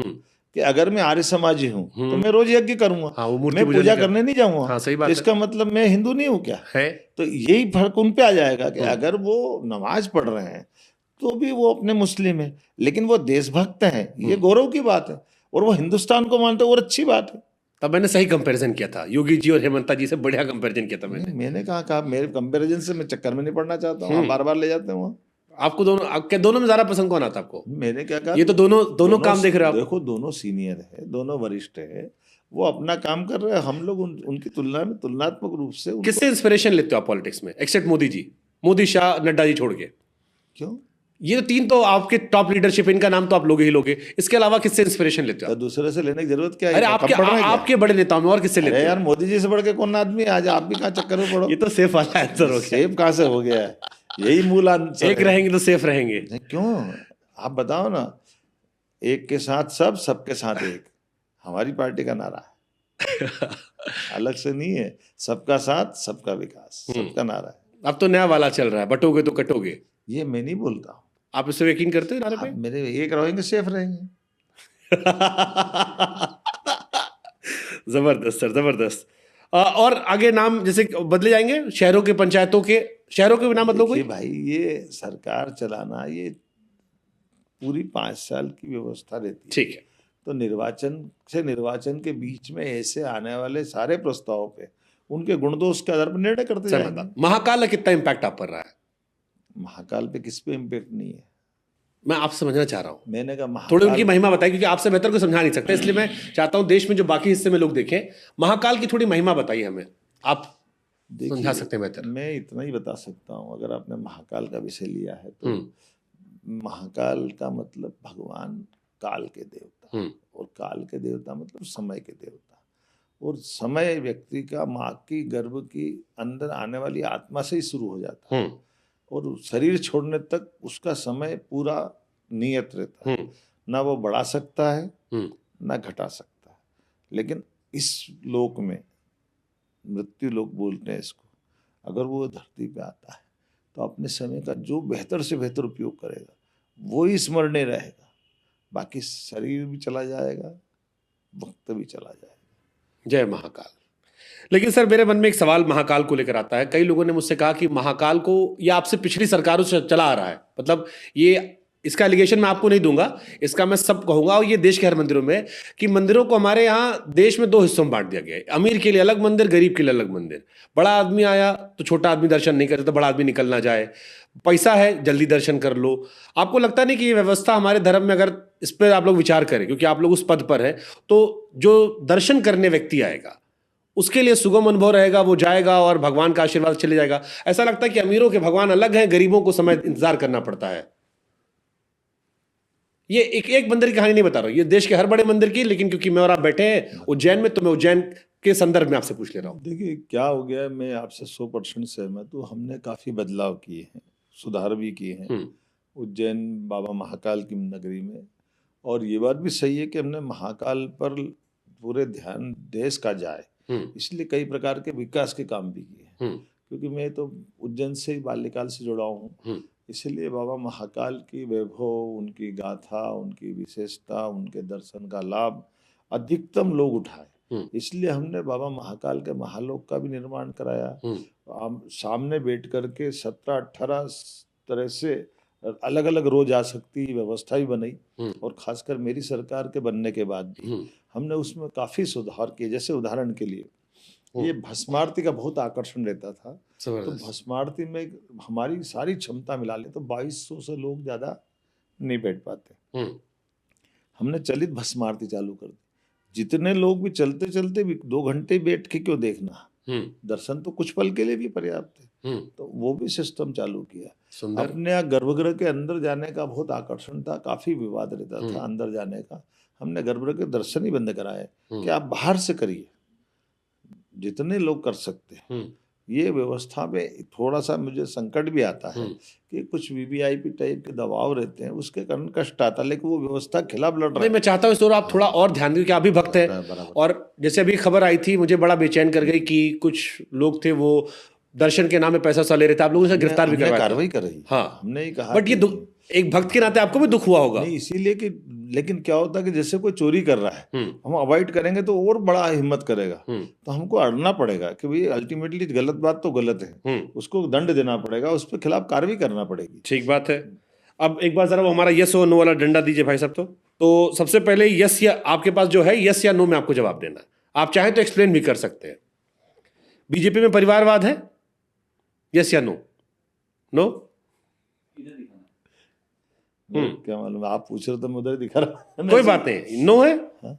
कि अगर मैं आर्य समाजी हूँ तो मैं रोज यज्ञ करूंगा। हाँ, मैं पूजा करने नहीं जाऊंगा। हाँ, सही बात है। इसका मतलब मैं हिंदू नहीं हूँ क्या है? तो यही फर्क उन पे आ जाएगा कि अगर वो नमाज पढ़ रहे हैं तो भी वो अपने मुस्लिम है, लेकिन वो देशभक्त हैं, ये गौरव की बात है, और वो हिंदुस्तान को मानते हैं, और अच्छी बात है। तब मैंने सही कंपैरिजन किया था, योगी जी और हेमंता जी से बढ़िया कंपैरिजन किया था मैंने कहा मेरे कंपैरिजन से मैं चक्कर में नहीं पड़ना चाहता हूँ, बार बार ले जाते हैं वहाँ। आपको दोनों में ज्यादा पसंद कौन आता आपको? मैंने क्या कहा? ये तो दोनों काम देख रहे हो आप। देखो, दोनों सीनियर है, दोनों वरिष्ठ है, वो अपना काम कर रहे हैं। हम लोग उनकी तुलना में तुलनात्मक रूप से किससे इंस्पिरेशन लेते हो आप पॉलिटिक्स में, एक्सेप्ट मोदी जी, मोदी, शाह, नड्डा जी छोड़ के? क्यों? ये तो 3 तो आपके टॉप लीडरशिप, इनका नाम तो आप लोगे ही लोगे, इसके अलावा किससे इंस्पिरेशन लेते हो तो दूसरे से लेने की जरूरत क्या है? अरे कम आपके पड़ रहा है क्या? आपके बड़े नेताओं में और किससे अरे लेते हो? यार, मोदी जी से बढ़ के कौन आदमी है? आज आप भी कहाँ चक्कर में पड़ो? ये तो सेफ वाला आंसर हो गया। सेफ कहाँ से हो गया है? यही मूल आंसर एक है। रहेंगे तो सेफ रहेंगे। नहीं, क्यों? आप बताओ ना, एक के साथ सब, सबके साथ एक, हमारी पार्टी का नारा है। अलग से नहीं है, सबका साथ सबका विकास, सबका नारा है। अब तो नया वाला चल रहा है, बटोगे तो कटोगे। ये मैं नहीं बोलता हूँ, आप इससे यकीन करते हो नारे पे? आप मेरे एक रहेंगे सेफ रहेंगे। जबरदस्त सर, जबरदस्त। और आगे नाम जैसे बदले जाएंगे, शहरों के, पंचायतों के, शहरों के नाम बदलोगे? देखिए भाई, ये सरकार चलाना ये पूरी 5 साल की व्यवस्था रहती है। ठीक है। तो निर्वाचन से निर्वाचन के बीच में ऐसे आने वाले सारे प्रस्तावों पे उनके गुण दोष के आधार पर निर्णय करते सर जाएंगे। महाकाल का कितना इम्पैक्ट आप पर रहा है? महाकाल पे किस पे इम्पैक्ट नहीं है? मैं आपसे समझना चाह रहा हूँ। मैंने कहा थोड़ी उनकी महाकाल, महिमा बताइए, क्योंकि आपसे बेहतर कोई समझा नहीं सकता, इसलिए मैं चाहता हूँ देश में जो बाकी हिस्से में लोग देखें, महाकाल की थोड़ी महिमा बताइए हमें, आप समझा देखिए, सकते हैं बेहतर। मैं इतना ही बता सकता हूँ, अगर आपने महाकाल का विषय लिया है तो महाकाल का मतलब भगवान काल के देवता, और काल के देवता मतलब समय के देवता, और समय व्यक्ति का माँ की गर्भ की अंदर आने वाली आत्मा से ही शुरू हो जाता है, और शरीर छोड़ने तक उसका समय पूरा नियत रहता है। ना वो बढ़ा सकता है ना घटा सकता है। लेकिन इस लोक में, मृत्यु लोक बोलते हैं इसको, अगर वो धरती पे आता है तो अपने समय का जो बेहतर से बेहतर उपयोग करेगा वो ही स्मरणीय रहेगा। बाकी शरीर भी चला जाएगा, वक्त भी चला जाएगा। जय महाकाल। लेकिन सर मेरे मन में एक सवाल महाकाल को लेकर आता है। कई लोगों ने मुझसे कहा कि महाकाल को ये आपसे पिछली सरकारों से चला आ रहा है, मतलब ये, इसका एलिगेशन मैं आपको नहीं दूंगा, इसका मैं सब कहूंगा, और ये देश के हर मंदिरों में, कि मंदिरों को हमारे यहाँ देश में 2 हिस्सों में बांट दिया गया है। अमीर के लिए अलग मंदिर, गरीब के लिए अलग मंदिर। बड़ा आदमी आया तो छोटा आदमी दर्शन नहीं करे तो बड़ा आदमी निकल ना जाए, पैसा है जल्दी दर्शन कर लो। आपको लगता नहीं कि ये व्यवस्था हमारे धर्म में, अगर इस पर आप लोग विचार करें, क्योंकि आप लोग उस पद पर है, तो जो दर्शन करने व्यक्ति आएगा उसके लिए सुगम अनुभव रहेगा, वो जाएगा और भगवान का आशीर्वाद चले जाएगा? ऐसा लगता है कि अमीरों के भगवान अलग हैं, गरीबों को समय इंतजार करना पड़ता है। ये एक मंदिर की कहानी नहीं बता रहा हूं, ये देश के हर बड़े मंदिर की, लेकिन क्योंकि मैं और आप बैठे हैं उज्जैन में, तो मैं उज्जैन के संदर्भ में आपसे पूछ ले रहा हूं। देखिए क्या हो गया, मैं आपसे 100% सहमत हूँ। हमने काफी बदलाव किए हैं, सुधार भी किए हैं उज्जैन बाबा महाकाल की नगरी में। और ये बात भी सही है कि हमने महाकाल पर पूरे ध्यान देश का जाए, इसलिए कई प्रकार के विकास के काम भी किए हैं। क्योंकि मैं तो उज्जैन से ही बाल्यकाल से जुड़ा हूँ, इसलिए बाबा महाकाल की वैभव, उनकी गाथा, उनकी विशेषता, उनके दर्शन का लाभ अधिकतम लोग उठाए। इसलिए हमने बाबा महाकाल के महालोक का भी निर्माण कराया। सामने बैठ करके 17-18 तरह से अलग अलग रोज आ सकती व्यवस्था भी बनाई, और खासकर मेरी सरकार के बनने के बाद भी हमने उसमें काफी सुधार किए। जैसे उदाहरण के लिए, ये भस्मारती का बहुत आकर्षण रहता था, तो भस्मारती में हमारी सारी क्षमता मिला ले तो 2200 से लोग ज्यादा नहीं बैठ पाते। हमने चलित भस्मारती चालू कर दी। जितने लोग भी चलते चलते भी 2 घंटे बैठ के क्यों देखना, दर्शन तो कुछ पल के लिए भी पर्याप्त है, तो वो भी सिस्टम चालू किया। अपने यहाँ गर्भगृह के अंदर जाने का बहुत आकर्षण था, काफी विवाद रहता था अंदर जाने का। हमने गर्भगृह के दर्शन ही बंद कराए कि आप बाहर से करिए, जितने लोग कर सकते हैं। ये व्यवस्था में थोड़ा सा मुझे संकट भी आता है कि कुछ वीवीआईपी टाइप के दबाव रहते हैं, उसके कारण कष्ट आता है, लेकिन वो व्यवस्था के खिलाफ लड़ रहा है। मैं चाहता हूँ इस आप थोड़ा और ध्यान दें, कि आप भी भक्त हैं, और जैसे अभी खबर आई थी, मुझे बड़ा बेचैन कर गई कि कुछ लोग थे वो दर्शन के नाम में पैसा सा ले रहे थे, आप लोगों से गिरफ्तार भी करवाया, कार्रवाई कर रही। हाँ, हमने ही कहा, बट ये एक भक्त के नाते आपको भी दुख हुआ होगा। नहीं, इसीलिए कि, लेकिन क्या होता है कि जैसे कोई चोरी कर रहा है, हम अवॉइड करेंगे तो और बड़ा हिम्मत करेगा, तो हमको अड़ना पड़ेगा कि भाई अल्टीमेटली गलत बात तो गलत है, उसको दंड देना पड़ेगा, उस पर खिलाफ कार्रवाई करना पड़ेगी। ठीक बात है। अब एक बार जरा वो हमारा यस और नो वाला डंडा दीजिए भाई साहब। तो सबसे पहले यस, या आपके पास जो है यस या नो में आपको जवाब देना है। आप चाहें तो एक्सप्लेन भी कर सकते हैं। बीजेपी में परिवारवाद है, यस या नो? नो? क्या मालूम, आप पूछ रहे तो मैं उधर दिखा रहा। कोई बात नहीं, नो है।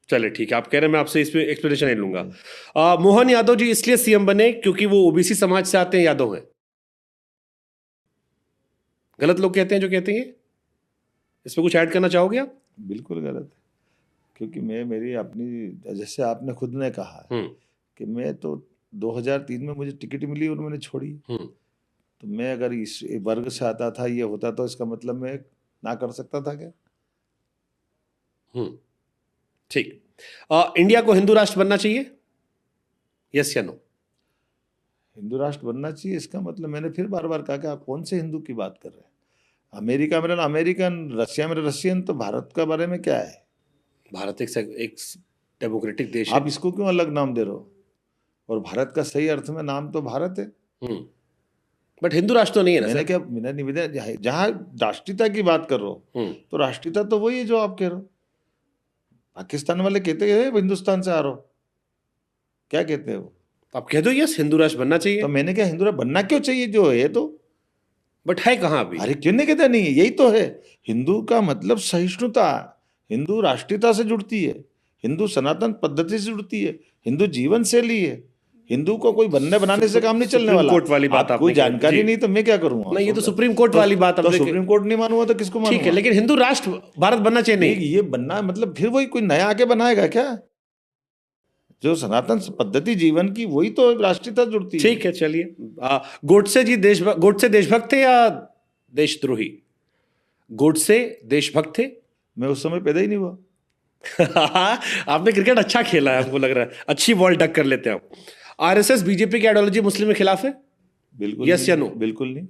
चले ठीक है, आप कह रहे हैं, मैं आपसे इसमें एक्सप्लेनेशन नहीं लूंगा। मोहन यादव जी इसलिए सीएम बने क्योंकि वो ओबीसी समाज से आते हैं, यादव हैं? गलत लोग कहते हैं जो कहते हैं ये? इस पर कुछ ऐड करना चाहोगे आप? बिल्कुल गलत है, क्योंकि मैं मेरी अपनी, जैसे आपने खुद ने कहा कि मैं तो 2003 में मुझे टिकट मिली और मैंने छोड़ी, तो मैं अगर इस वर्ग से आता था, ये होता तो इसका मतलब मैं ना कर सकता था क्या? ठीक। इंडिया को हिंदू राष्ट्र बनना चाहिए, यस या नो? हिंदू राष्ट्र बनना चाहिए, इसका मतलब मैंने फिर बार बार कहा कि आप कौन से हिंदू की बात कर रहे हैं? अमेरिका में अमेरिकन, रशिया में रशियन, तो भारत का बारे में क्या है? भारत एक डेमोक्रेटिक देश है। आप इसको क्यों अलग नाम दे रहे हो? और भारत का सही अर्थ में नाम तो भारत है। बट हिंदू राष्ट्र तो नहीं है ना मैंने सर? क्या, मैंने निवेदन, जहाँ राष्ट्रीयता की बात कर रहे हो तो राष्ट्रीयता तो वही है जो आप कह रहे हो। पाकिस्तान वाले कहते हैं हिंदुस्तान से आ रहा हो, क्या कहते हैं वो? आप कह दो यस हिंदू राष्ट्र बनना चाहिए। तो मैंने क्या, हिंदू राष्ट्र बनना क्यों चाहिए जो है तो? बट है कहाँ अभी? अरे क्यों नहीं कहता? नहीं है, यही तो है। हिंदू का मतलब सहिष्णुता, हिंदू राष्ट्रीयता से जुड़ती है, हिंदू सनातन पद्धति से जुड़ती है, हिंदू जीवन शैली है। हिंदू को कोई बनने बनाने से काम नहीं चलने वाला। कोर्ट वाली बात कोई जानकारी नहीं तो मैं क्या करूंगा? नहीं, ये तो सुप्रीम कोर्ट वाली बात। तो सुप्रीम कोर्ट नहीं मानूंगा तो किसको मानूंगा? ठीक है, लेकिन हिंदू राष्ट्र भारत बनना चाहिए नहीं? ये बनना मतलब फिर वही कोई नया आके बनाएगा क्या? जो सनातन पद्धति जीवन की, वही तो राष्ट्रीयता जुड़ती है। ठीक है, चलिए। गोडसे जी गोडसे देशभक्त थे या देशद्रोही? गोडसे देशभक्त थे? मैं उस समय पैदा ही नहीं हुआ। आपने क्रिकेट अच्छा खेला है, हमको लग रहा है। अच्छी बॉल डक कर लेते हैं आप। आरएसएस बीजेपी की आइडियोलॉजी मुस्लिम के खिलाफ है, बिल्कुल यस या नो? बिल्कुल नहीं।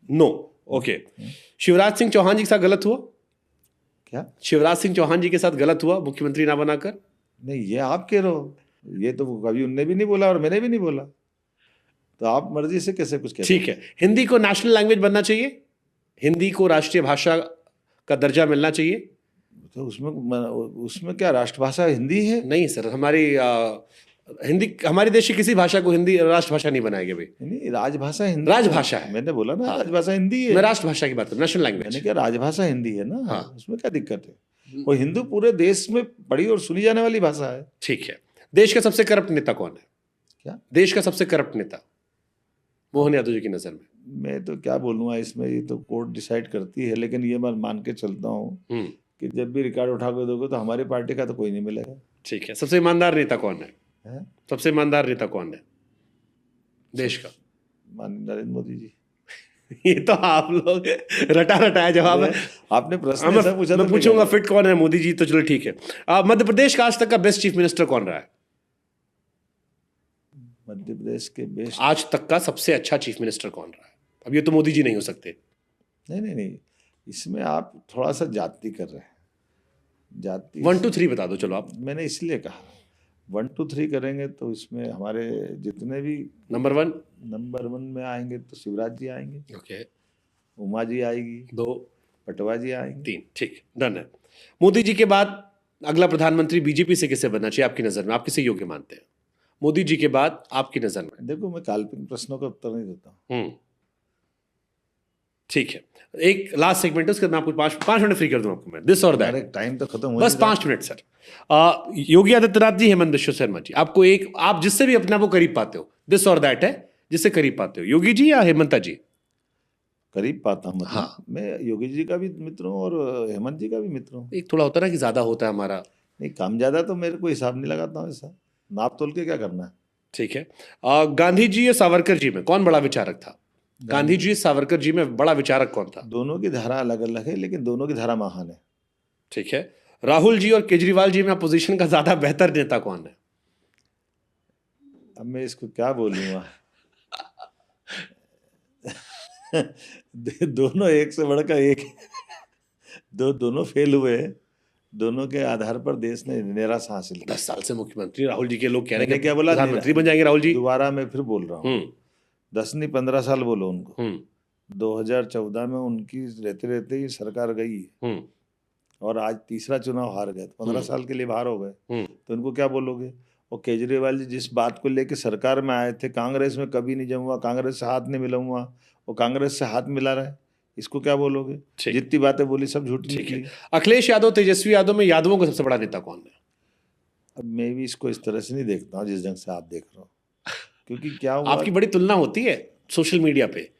No, okay. शिवराज सिंह चौहान जी के साथ गलत हुआ क्या? शिवराज सिंह चौहान जी के साथ गलत हुआ मुख्यमंत्री ना बनाकर? नहीं, ये आप कह रहे हो, ये तो कभी उनने भी नहीं बोला और मैंने भी नहीं बोला, तो आप मर्जी से कैसे कुछ कहते? ठीक है, हिंदी को नेशनल लैंग्वेज बनना चाहिए, हिंदी को राष्ट्रीय भाषा का दर्जा मिलना चाहिए? तो उसमें क्या राष्ट्रभाषा हिंदी है? नहीं सर, हिंदी हमारे देश की किसी भाषा को हिंदी राष्ट्रभाषा नहीं बनाएगी भाई। नहीं, राजभाषा हिंदी, राजभाषा है। मैंने बोला ना, राजभाषा हिंदी है। मैं राष्ट्रभाषा की बात कर, नेशनल लैंग्वेज। मैंने क्या, राजभाषा हिंदी है ना, उसमें क्या दिक्कत है? और हिंदू पूरे देश में पढ़ी और सुनी जाने वाली भाषा है। ठीक है। देश का सबसे करप्ट नेता कौन है? क्या? देश का सबसे करप्ट नेता मोहन यादव जी की नजर में? मैं तो क्या बोलूँगा इसमें, ये तो कोर्ट डिसाइड करती है, लेकिन ये मैं मान के चलता हूँ कि जब भी रिकॉर्ड उठा के दोगे तो हमारी पार्टी का तो कोई नहीं मिलेगा। ठीक है। सबसे ईमानदार नेता कौन है? सबसे ईमानदार नेता कौन है देश का? माननीय नरेंद्र मोदी जी। ये तो आप लोग रटाया जवाब है। आपने प्रश्न ऐसा पूछा, मैं पूछूंगा फिट कौन है? मोदी जी तो चलो ठीक है। मध्य प्रदेश का आज तक का बेस्ट चीफ मिनिस्टर कौन रहा है? मध्य प्रदेश के बेस्ट आज तक का सबसे अच्छा चीफ मिनिस्टर कौन रहा है? अब ये तो मोदी जी नहीं हो सकते। नहीं, इसमें आप थोड़ा सा जाति कर रहे हैं। जाति 1 2 3 बता दो चलो आप। मैंने इसलिए कहा 1 2 3 करेंगे तो इसमें हमारे जितने भी नंबर 1 में आएंगे तो शिवराज जी आएंगे, ओके, उमा जी आएगी, 2 पटवा जी आएंगे, 3, ठीक, डन है। मोदी जी के बाद अगला प्रधानमंत्री बीजेपी से किसे बनना चाहिए आपकी नजर में? आप किसे योग्य मानते हैं मोदी जी के बाद आपकी नजर में? देखो, मैं काल्पनिक प्रश्नों का उत्तर नहीं देता हूँ। ठीक है, एक लास्ट सेगमेंट है, उसके बाद मैं आपको 5 मिनट फ्री कर दूं आपको मैं, दिस और दैट। टाइम तो खत्म हो बस 5 मिनट सर। योगी आदित्यनाथ जी, हेमंत बिश्व शर्मा जी, आपको आप जिससे भी अपने आप को करीब पाते हो, दिस और दैट है, जिससे करीब पाते हो, योगी जी या हेमंता जी? करीब पाता हूँ, हाँ, मैं योगी जी का भी मित्र हूँ और हेमंत जी का भी मित्र हूँ। एक थोड़ा होता है ना कि ज्यादा होता है हमारा। नहीं, कम ज्यादा तो मेरे को हिसाब नहीं लगाता हूँ, ऐसा नाप तोल के क्या करना है। ठीक है। गांधी जी या सावरकर जी में कौन बड़ा विचारक था? गांधी जी सावरकर जी में बड़ा विचारक कौन था? दोनों की धारा अलग अलग है, लेकिन दोनों की धारा महान है। ठीक है। राहुल जी और केजरीवाल जी में अपोजिशन का ज्यादा बेहतर नेता कौन है? अब मैं इसको क्या बोलूँगा। दोनों एक से बढ़कर एक, दोनों फेल हुए हैं। दोनों के आधार पर देश ने निराशा हासिल की। 10 साल से मुख्यमंत्री राहुल जी के लोग कह रहे हैं क्या बोला, प्रधानमंत्री बन जाएंगे राहुल जी। दोबारा मैं फिर बोल रहा हूँ, 10 नहीं 15 साल बोलो उनको। 2014 में उनकी रहते रहते ही सरकार गई और आज तीसरा चुनाव हार गए, 15 साल के लिए बाहर हो गए, तो उनको क्या बोलोगे? और केजरीवाल जी जिस बात को लेके सरकार में आए थे, कांग्रेस में कभी नहीं जमूंगा, कांग्रेस से हाथ नहीं मिलाऊंगा, वो कांग्रेस से हाथ मिला रहे, इसको क्या बोलोगे? जितनी बातें बोली सब झूठी निकली। अखिलेश यादव, तेजस्वी यादव में यादवों का सबसे बड़ा नेता कौन है? अब मैं भी इसको इस तरह से नहीं देखता हूँ जिस ढंग से आप देख रहे हो, क्योंकि क्या हुआ, आपकी बड़ी तुलना होती है सोशल मीडिया पे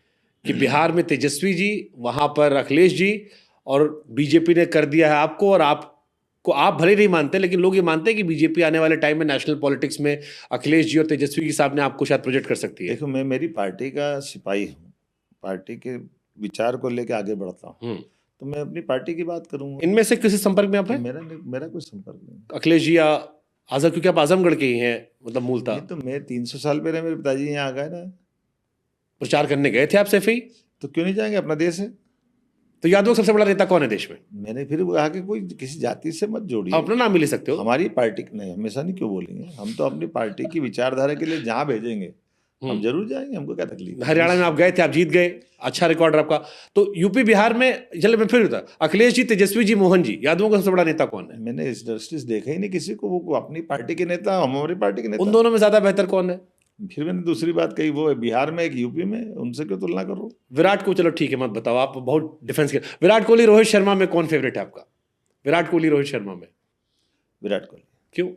कि बिहार में तेजस्वी जी, वहां पर अखिलेश जी, और बीजेपी ने कर दिया है आपको, और आपको आप भले नहीं मानते लेकिन लोग ये मानते हैं कि बीजेपी आने वाले टाइम में नेशनल पॉलिटिक्स में अखिलेश जी और तेजस्वी के सामने आपको शायद प्रोजेक्ट कर सकती है। देखो, मैं मेरी पार्टी का सिपाही हूँ, पार्टी के विचार को लेकर आगे बढ़ता हूँ, तो मैं अपनी पार्टी की बात करूंगा। इनमें से किसी संपर्क में आप हैं? मेरा कोई संपर्क नहीं। अखिलेश जी या आजम, क्योंकि आप आजमगढ़ के ही हैं, मतलब मूलतः। नहीं तो मैं 300 साल पहले मेरे पिताजी यहाँ आ गए ना, प्रचार करने गए थे आप सैफई, तो क्यों नहीं जाएंगे? अपना देश है। तो यादव का सबसे बड़ा नेता कौन है देश में? मैंने फिर कहा कि कोई किसी जाति से मत जोड़िए, आप अपना नाम भी ले सकते हो। हमारी पार्टी नहीं, हमेशा नहीं, क्यों बोलेंगे? हम तो अपनी पार्टी की विचारधारा के लिए जहाँ भेजेंगे हम जरूर जाएंगे, हमको क्या तकलीफ है। हरियाणा में आप गए थे, आप जीत गए, अच्छा रिकॉर्ड आपका। तो यूपी बिहार में, चलो मैं फिर बता, अखिलेश जी, तेजस्वी जी, मोहन जी, यादवों का सबसे बड़ा नेता कौन है? मैंने इस दृष्टि से देखा ही नहीं किसी को, वो अपनी पार्टी के नेता, हम हमारी पार्टी के नेता। उन दोनों में ज्यादा बेहतर कौन है? फिर मैंने दूसरी बात कही, वो है बिहार में, एक यूपी में, उनसे क्यों तुलना करो? विराट को, चलो ठीक है, मत बताओ, आप बहुत डिफेंस के। विराट कोहली, रोहित शर्मा में कौन फेवरेट है आपका? विराट कोहली, रोहित शर्मा में? विराट कोहली। क्यों?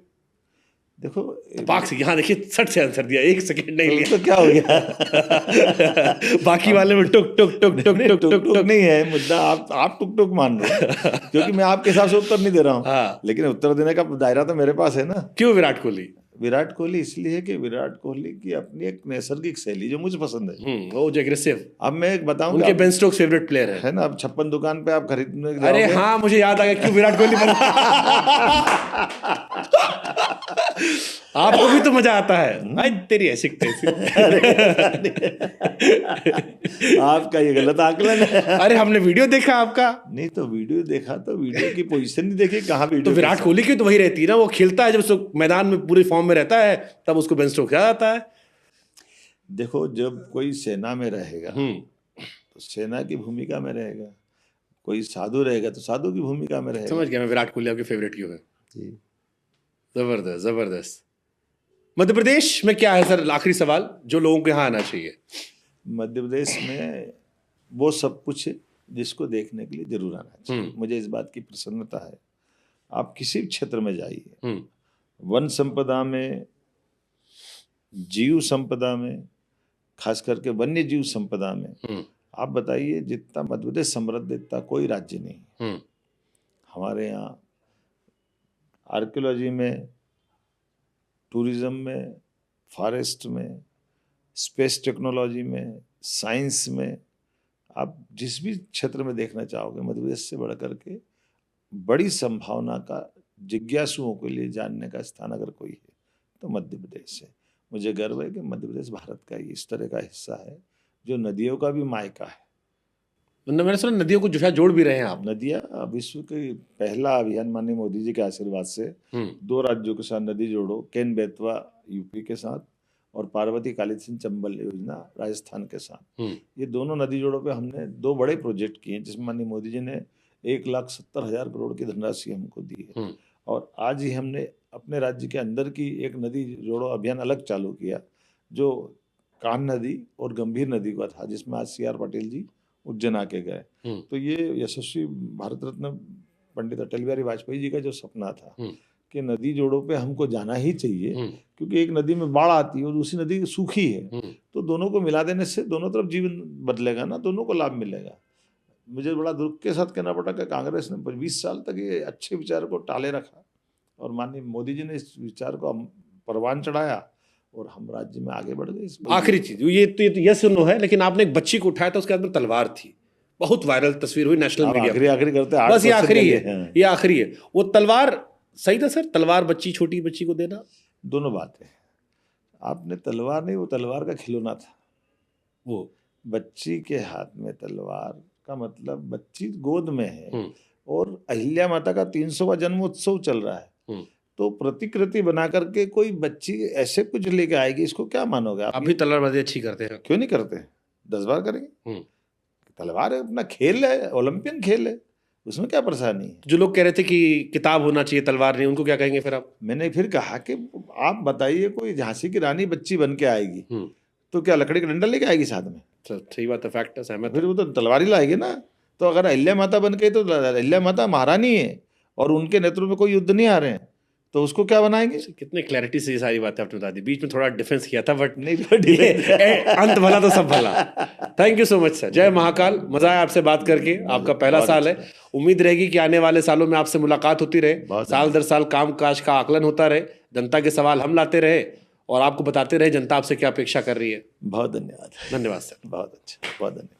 देखो, पाक से यहाँ देखिए, सट से आंसर दिया, 1 सेकंड नहीं लिया। तो क्या हो गया? बाकी वाले में टुक टुक टुक टुक टुक टुक टुक नहीं है मुद्दा, आप टुक टुक मान रहे हो, क्योंकि मैं आपके हिसाब से उत्तर नहीं दे रहा हूँ। हाँ। लेकिन उत्तर देने का दायरा तो मेरे पास है ना। क्यों विराट कोहली? विराट कोहली इसलिए है कि विराट कोहली की अपनी एक नैसर्गिक शैली जो मुझे पसंद है। वो जो एग्रेसिव। अब मैं एक बताऊं, उनके बेन स्टोक्स फेवरेट प्लेयर है ना। अब 56 दुकान पे आप खरीदने अरे हाँ, मुझे याद आ गया क्यों विराट कोहली बना। आपको भी तो मजा आता है। भाई तेरी ऐसी आपका ये गलत आकलन है। अरे हमने वीडियो देखा आपका। नहीं तो वीडियो देखा तो वीडियो की पोजीशन नहीं देखी, कहाँ वीडियो। तो विराट कोहली की तो वही रहती है ना, वो खेलता है जब उसको मैदान में पूरी फॉर्म में रहता है तब उसको बेन स्टोक्स याद आता है। देखो, जब कोई सेना में रहेगा तो सेना की भूमिका में रहेगा, कोई साधु रहेगा तो साधु की भूमिका में रहेगा। समझ गया मैं विराट कोहली आपके फेवरेट क्यों है। जी, जबरदस्त जबरदस्त। मध्य प्रदेश में क्या है सर, आखिरी सवाल, जो लोगों को यहाँ आना चाहिए? मध्य प्रदेश में वो सब कुछ है जिसको देखने के लिए जरूर आना चाहिए। मुझे इस बात की प्रसन्नता है, आप किसी भी क्षेत्र में जाइए, वन संपदा में, जीव संपदा में, खास करके वन्य जीव संपदा में, आप बताइए जितना मध्य प्रदेश समृद्ध इतना कोई राज्य नहीं। हमारे यहाँ आर्कियोलॉजी में, टूरिज्म में, फॉरेस्ट में, स्पेस टेक्नोलॉजी में, साइंस में, आप जिस भी क्षेत्र में देखना चाहोगे, मध्य प्रदेश से बढ़ करके बड़ी संभावना का, जिज्ञासुओं के लिए जानने का स्थान अगर कोई है तो मध्य प्रदेश है। मुझे गर्व है कि मध्य प्रदेश भारत का इस तरह का हिस्सा है जो नदियों का भी मायका है। मैंने सुना नदियों को जोड़ भी रहे हैं आप। नदियाँ विश्व के पहला अभियान माननीय मोदी जी के आशीर्वाद से 2 राज्यों के साथ नदी जोड़ो, केन बेतवा यूपी के साथ और पार्वती काली सिंह चंबल योजना राजस्थान के साथ, ये दोनों नदी जोड़ों पे हमने 2 बड़े प्रोजेक्ट किए जिसमें माननीय मोदी जी ने 1,70,000 करोड़ की धनराशि हमको दी है। और आज ही हमने अपने राज्य के अंदर की एक नदी जोड़ो अभियान अलग चालू किया जो कान्ह नदी और गंभीर नदी का था, जिसमें आज CR पाटिल जी उज्जैन आके गए। तो ये यशस्वी भारत रत्न पंडित अटल बिहारी वाजपेयी जी का जो सपना था कि नदी जोड़ों पे हमको जाना ही चाहिए, क्योंकि एक नदी में बाढ़ आती है और दूसरी नदी सूखी है, तो दोनों को मिला देने से दोनों तरफ जीवन बदलेगा ना, दोनों को लाभ मिलेगा। मुझे बड़ा दुख के साथ कहना पड़ा कि कांग्रेस ने 20 साल तक ये अच्छे विचार को टाले रखा और माननीय मोदी जी ने इस विचार को परवान चढ़ाया और हम राज्य में आगे बढ़ गए। आखिरी चीज ये तो यस और नो है, लेकिन आपने एक बच्ची को उठाया था, उसके हाथ में तलवार थी, बहुत वायरल तस्वीर हुई नेशनल मीडिया। आखिरी करते हैं, बस ये आखिरी है, ये आखिरी है। वो तलवार सही था सर? तलवार बच्ची, छोटी बच्ची को देना? दोनों बातें। आपने तलवार नहीं, वो तलवार का खिलौना था। वो बच्ची के हाथ में तलवार का मतलब बच्ची गोद में है और अहिल्या माता का 300वां जन्मोत्सव चल रहा है, तो प्रतिकृति बना करके कोई बच्ची ऐसे कुछ लेके आएगी, इसको क्या मानोगे आप? अभी तलवारबाजी अच्छी करते हैं, क्यों नहीं करते? 10 बार करेंगे। तलवार अपना खेल है, ओलंपियन खेल है, उसमें क्या परेशानी है? जो लोग कह रहे थे कि किताब होना चाहिए, तलवार नहीं, उनको क्या कहेंगे फिर आप? मैंने फिर कहा कि आप बताइए, कोई झांसी की रानी बच्ची बन के आएगी तो क्या लकड़ी का डंडा लेके आएगी साथ में? सही बात है, फैक्ट है, सहमत। फिर वो तो तलवार ही लाएगी ना। तो अगर अहिल्या माता बन गई तो अहिल्या माता महारानी है और उनके नेतृत्व में कोई युद्ध नहीं आ रहे हैं, तो उसको क्या बनाएंगे? कितने क्लैरिटी से ये सारी बातें आपने बता दी। बीच में थोड़ा डिफेंस किया था बट नहीं अंत भला तो सब भला। Thank you so much sir. जय महाकाल। मजा आया आपसे बात करके। आपका पहला साल है, उम्मीद रहेगी कि आने वाले सालों में आपसे मुलाकात होती रहे, साल दर साल काम काज का आकलन होता रहे, जनता के सवाल हम लाते रहे और आपको बताते रहे जनता आपसे क्या अपेक्षा कर रही है। बहुत धन्यवाद। धन्यवाद सर। बहुत अच्छा, बहुत धन्यवाद।